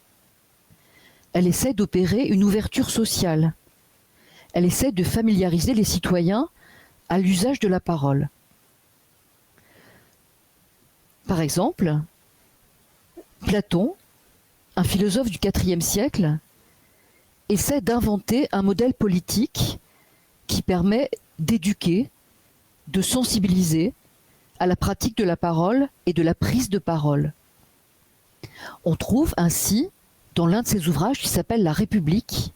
Speaker 9: Elle essaie d'opérer une ouverture sociale. Elle essaie de familiariser les citoyens à l'usage de la parole. Par exemple, Platon, un philosophe du IVe siècle, essaie d'inventer un modèle politique qui permet d'éduquer, de sensibiliser à la pratique de la parole et de la prise de parole. On trouve ainsi, dans l'un de ses ouvrages qui s'appelle La République,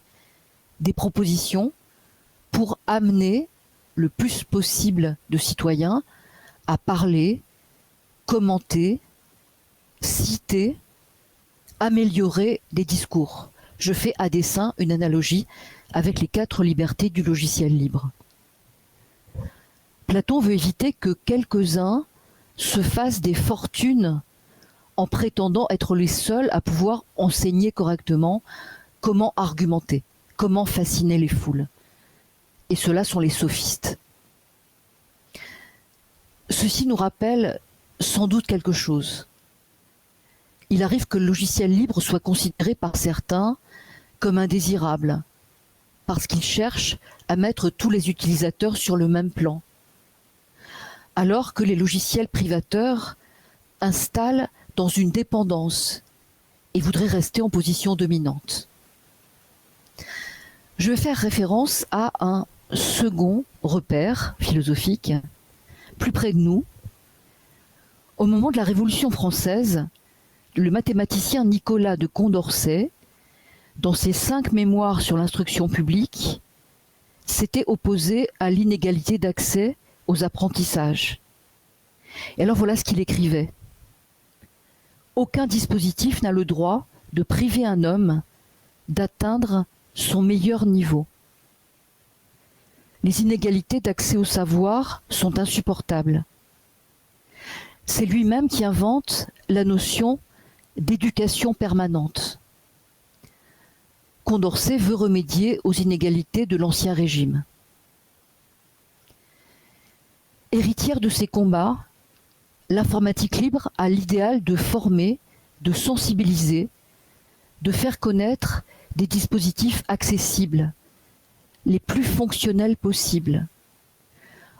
Speaker 9: des propositions pour amener le plus possible de citoyens à parler, commenter, citer, améliorer des discours. Je fais à dessein une analogie avec les 4 libertés du logiciel libre. Platon veut éviter que quelques-uns se fassent des fortunes en prétendant être les seuls à pouvoir enseigner correctement comment argumenter, comment fasciner les foules. Et ceux-là sont les sophistes. Ceci nous rappelle sans doute quelque chose. Il arrive que le logiciel libre soit considéré par certains comme indésirable, parce qu'il cherche à mettre tous les utilisateurs sur le même plan, alors que les logiciels privateurs installent dans une dépendance et voudraient rester en position dominante. Je vais faire référence à un second repère philosophique, plus près de nous. Au moment de la Révolution française, le mathématicien Nicolas de Condorcet, dans ses 5 mémoires sur l'instruction publique, s'était opposé à l'inégalité d'accès aux apprentissages. Et alors voilà ce qu'il écrivait. Aucun dispositif n'a le droit de priver un homme d'atteindre son meilleur niveau. Les inégalités d'accès au savoir sont insupportables. C'est lui-même qui invente la notion d'éducation permanente. Condorcet veut remédier aux inégalités de l'Ancien Régime. Héritière de ces combats, l'informatique libre a l'idéal de former, de sensibiliser, de faire connaître des dispositifs accessibles, les plus fonctionnels possibles,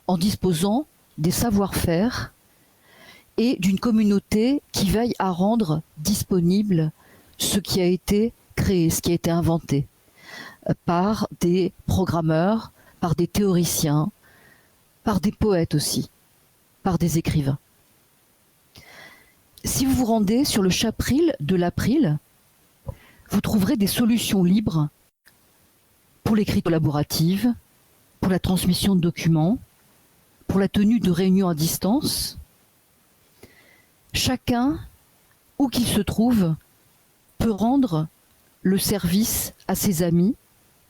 Speaker 9: en disposant des savoir-faire et d'une communauté qui veille à rendre disponible ce qui a été créé, ce qui a été inventé par des programmeurs, par des théoriciens, par des poètes aussi, par des écrivains. Si vous vous rendez sur le chapril de l'April, vous trouverez des solutions libres pour l'écriture collaborative, pour la transmission de documents, pour la tenue de réunions à distance. Chacun, où qu'il se trouve, peut rendre le service à ses amis,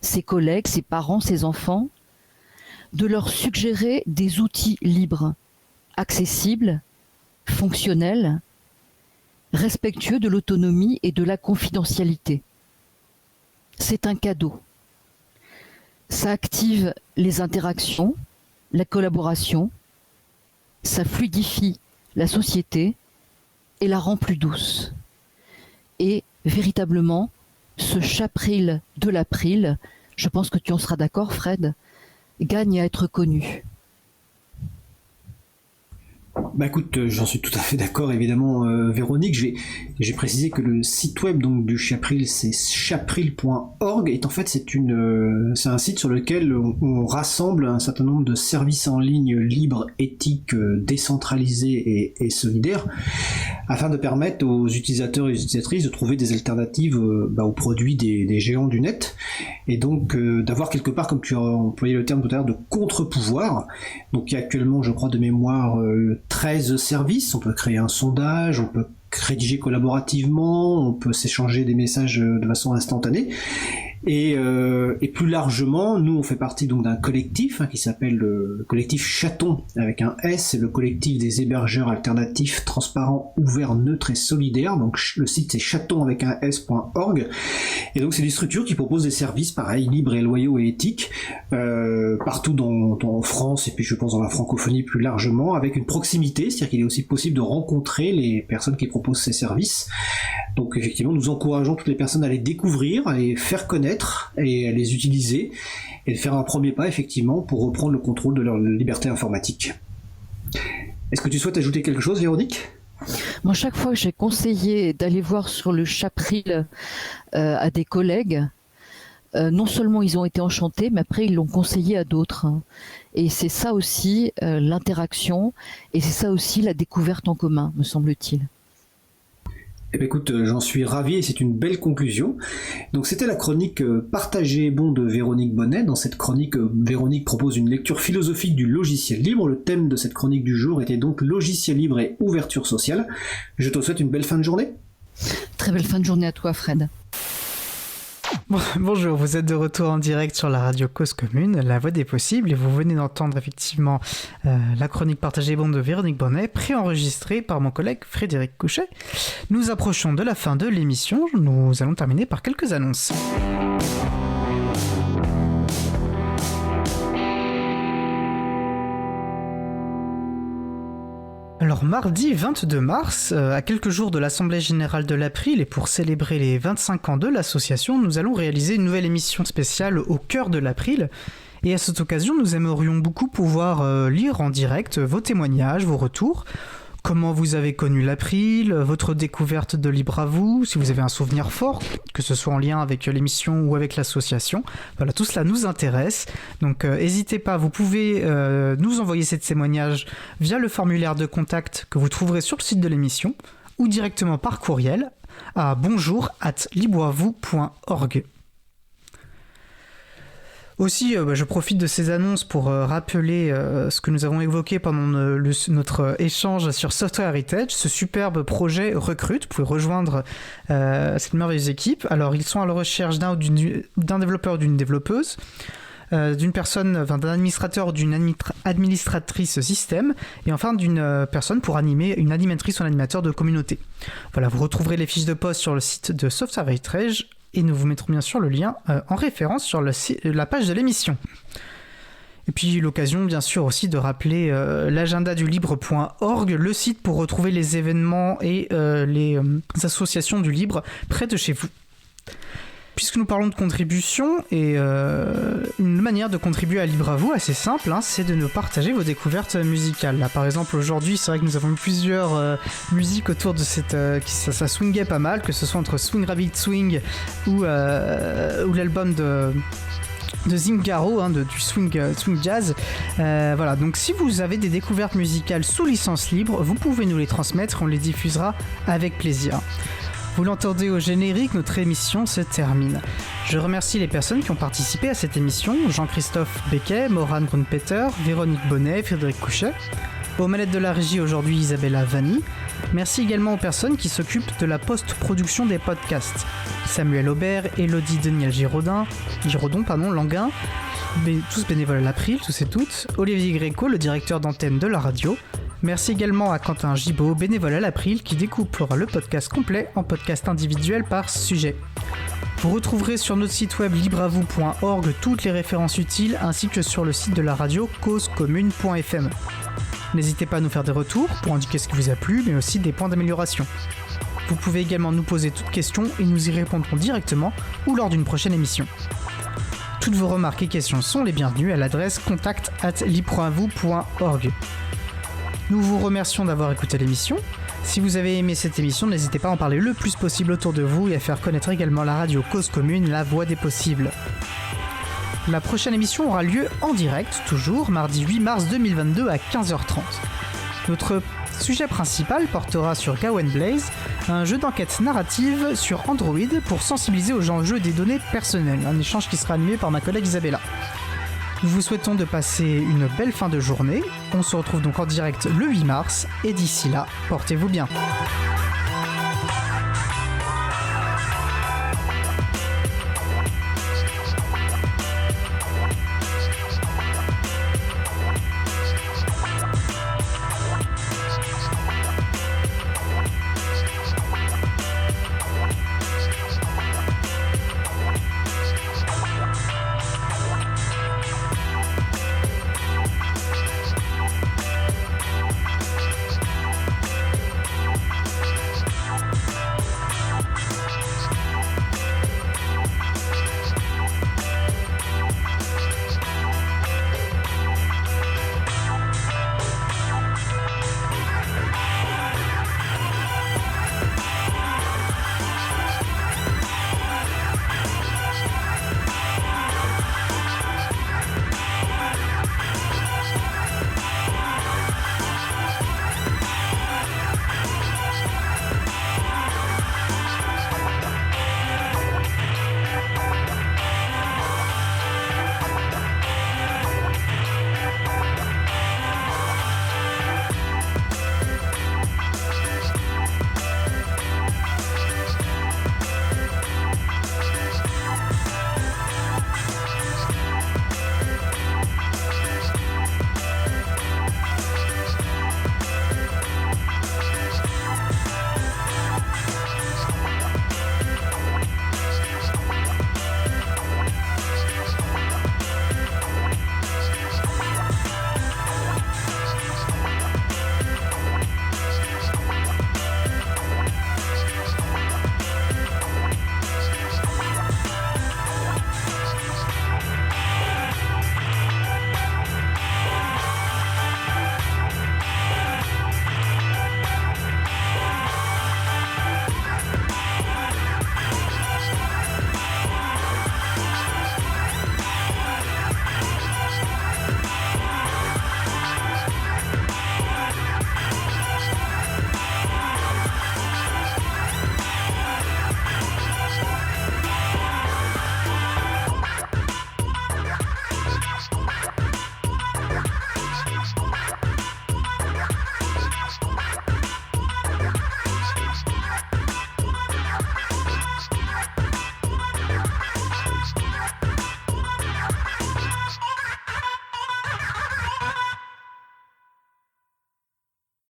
Speaker 9: ses collègues, ses parents, ses enfants, de leur suggérer des outils libres, accessibles, fonctionnels, respectueux de l'autonomie et de la confidentialité. C'est un cadeau. Ça active les interactions, la collaboration, ça fluidifie la société et la rend plus douce. Et véritablement, ce chapril de l'April, je pense que tu en seras d'accord, Fred, gagne à être connu.
Speaker 8: Bah écoute, j'en suis tout à fait d'accord, évidemment, Véronique. J'ai précisé que le site web donc du Chapril, c'est chapril.org, et en fait c'est un site sur lequel on rassemble un certain nombre de services en ligne libres, éthiques, décentralisés et solidaires, afin de permettre aux utilisateurs et aux utilisatrices de trouver des alternatives aux produits des géants du net, et donc d'avoir quelque part, comme tu as employé le terme tout à l'heure, de contre-pouvoir. Donc il y a actuellement, je crois de mémoire, 13 services. On peut créer un sondage, on peut rédiger collaborativement, on peut s'échanger des messages de façon instantanée. Et plus largement, nous on fait partie donc d'un collectif qui s'appelle le collectif Chaton avec un S, c'est le collectif des hébergeurs alternatifs, transparents, ouverts, neutres et solidaires. Donc le site c'est chaton avec un S.org. Et donc c'est des structures qui proposent des services pareils, libres et loyaux et éthiques, partout en France et puis je pense dans la francophonie plus largement, avec une proximité, c'est-à-dire qu'il est aussi possible de rencontrer les personnes qui proposent ces services. Donc effectivement, nous encourageons toutes les personnes à les découvrir, à les faire connaître et à les utiliser, et de faire un premier pas effectivement pour reprendre le contrôle de leur liberté informatique. Est-ce que tu souhaites ajouter quelque chose, Véronique ?
Speaker 9: Moi, chaque fois que j'ai conseillé d'aller voir sur le Chapril à des collègues, non seulement ils ont été enchantés, mais après ils l'ont conseillé à d'autres. Et c'est ça aussi l'interaction, et c'est ça aussi la découverte en commun, me semble-t-il.
Speaker 8: Eh bien, écoute, j'en suis ravi et c'est une belle conclusion. Donc c'était la chronique Partagez bon de Véronique Bonnet. Dans cette chronique, Véronique propose une lecture philosophique du logiciel libre. Le thème de cette chronique du jour était donc logiciel libre et ouverture sociale. Je te souhaite une belle fin de journée.
Speaker 9: Très belle fin de journée à toi, Fred.
Speaker 3: Bonjour, vous êtes de retour en direct sur la radio Cause Commune, la voix des possibles, et vous venez d'entendre effectivement la chronique Partagez bon de Véronique Bonnet, préenregistrée par mon collègue Frédéric Couchet. Nous approchons de la fin de l'émission, nous allons terminer par quelques annonces. Alors mardi 22 mars, à quelques jours de l'Assemblée Générale de l'April et pour célébrer les 25 ans de l'association, nous allons réaliser une nouvelle émission spéciale au cœur de l'April. Et à cette occasion, nous aimerions beaucoup pouvoir lire en direct vos témoignages, vos retours. Comment vous avez connu l'April, votre découverte de Libre à vous, si vous avez un souvenir fort, que ce soit en lien avec l'émission ou avec l'association. Voilà, tout cela nous intéresse. Donc n'hésitez pas, vous pouvez nous envoyer ces témoignages via le formulaire de contact que vous trouverez sur le site de l'émission ou directement par courriel à bonjour@libreavou.org. Aussi, je profite de ces annonces pour rappeler ce que nous avons évoqué pendant notre échange sur Software Heritage, ce superbe projet recrute. Vous pouvez rejoindre cette merveilleuse équipe. Alors, ils sont à la recherche d'un développeur ou d'une développeuse, d'un administrateur ou d'une administratrice système, et enfin d'une personne pour animer, une animatrice ou un animateur de communauté. Voilà, vous retrouverez les fiches de poste sur le site de Software Heritage. Et nous vous mettrons bien sûr le lien en référence sur la page de l'émission. Et puis l'occasion bien sûr aussi de rappeler l'agenda du libre.org, le site pour retrouver les événements et les associations du libre près de chez vous. Puisque nous parlons de contribution, et une manière de contribuer à Libre à vous, assez simple, c'est de nous partager vos découvertes musicales. Là, par exemple, aujourd'hui, c'est vrai que nous avons eu plusieurs musiques autour de cette... ça swingait pas mal, que ce soit entre Swing Rabbit Swing ou l'album de Zingaro, du swing jazz. Voilà, donc si vous avez des découvertes musicales sous licence libre, vous pouvez nous les transmettre, on les diffusera avec plaisir. Vous l'entendez au générique, notre émission se termine. Je remercie les personnes qui ont participé à cette émission, Jean-Christophe Becquet, Morane Grunpeter, Véronique Bonnet, Frédéric Couchet. Aux manettes de la régie aujourd'hui, Isabella Vanni. Merci également aux personnes qui s'occupent de la post-production des podcasts. Samuel Aubert, Élodie Daniel Giraudon, Languin, tous bénévoles à l'April, tous et toutes. Olivier Gréco, le directeur d'antenne de la radio. Merci également à Quentin Gibaud, bénévole à l'April, qui découpera le podcast complet en podcast individuel par sujet. Vous retrouverez sur notre site web libreavou.org toutes les références utiles, ainsi que sur le site de la radio causecommune.fm. N'hésitez pas à nous faire des retours pour indiquer ce qui vous a plu, mais aussi des points d'amélioration. Vous pouvez également nous poser toutes questions et nous y répondrons directement ou lors d'une prochaine émission. Toutes vos remarques et questions sont les bienvenues à l'adresse contact@libreavou.org. Nous vous remercions d'avoir écouté l'émission. Si vous avez aimé cette émission, n'hésitez pas à en parler le plus possible autour de vous et à faire connaître également la radio Cause Commune, la voix des possibles. La prochaine émission aura lieu en direct, toujours, mardi 8 mars 2022 à 15h30. Notre sujet principal portera sur Gawain Blaze, un jeu d'enquête narrative sur Android pour sensibiliser aux enjeux des données personnelles. Un échange qui sera animé par ma collègue Isabella. Nous vous souhaitons de passer une belle fin de journée. On se retrouve donc en direct le 8 mars et d'ici là, portez-vous bien.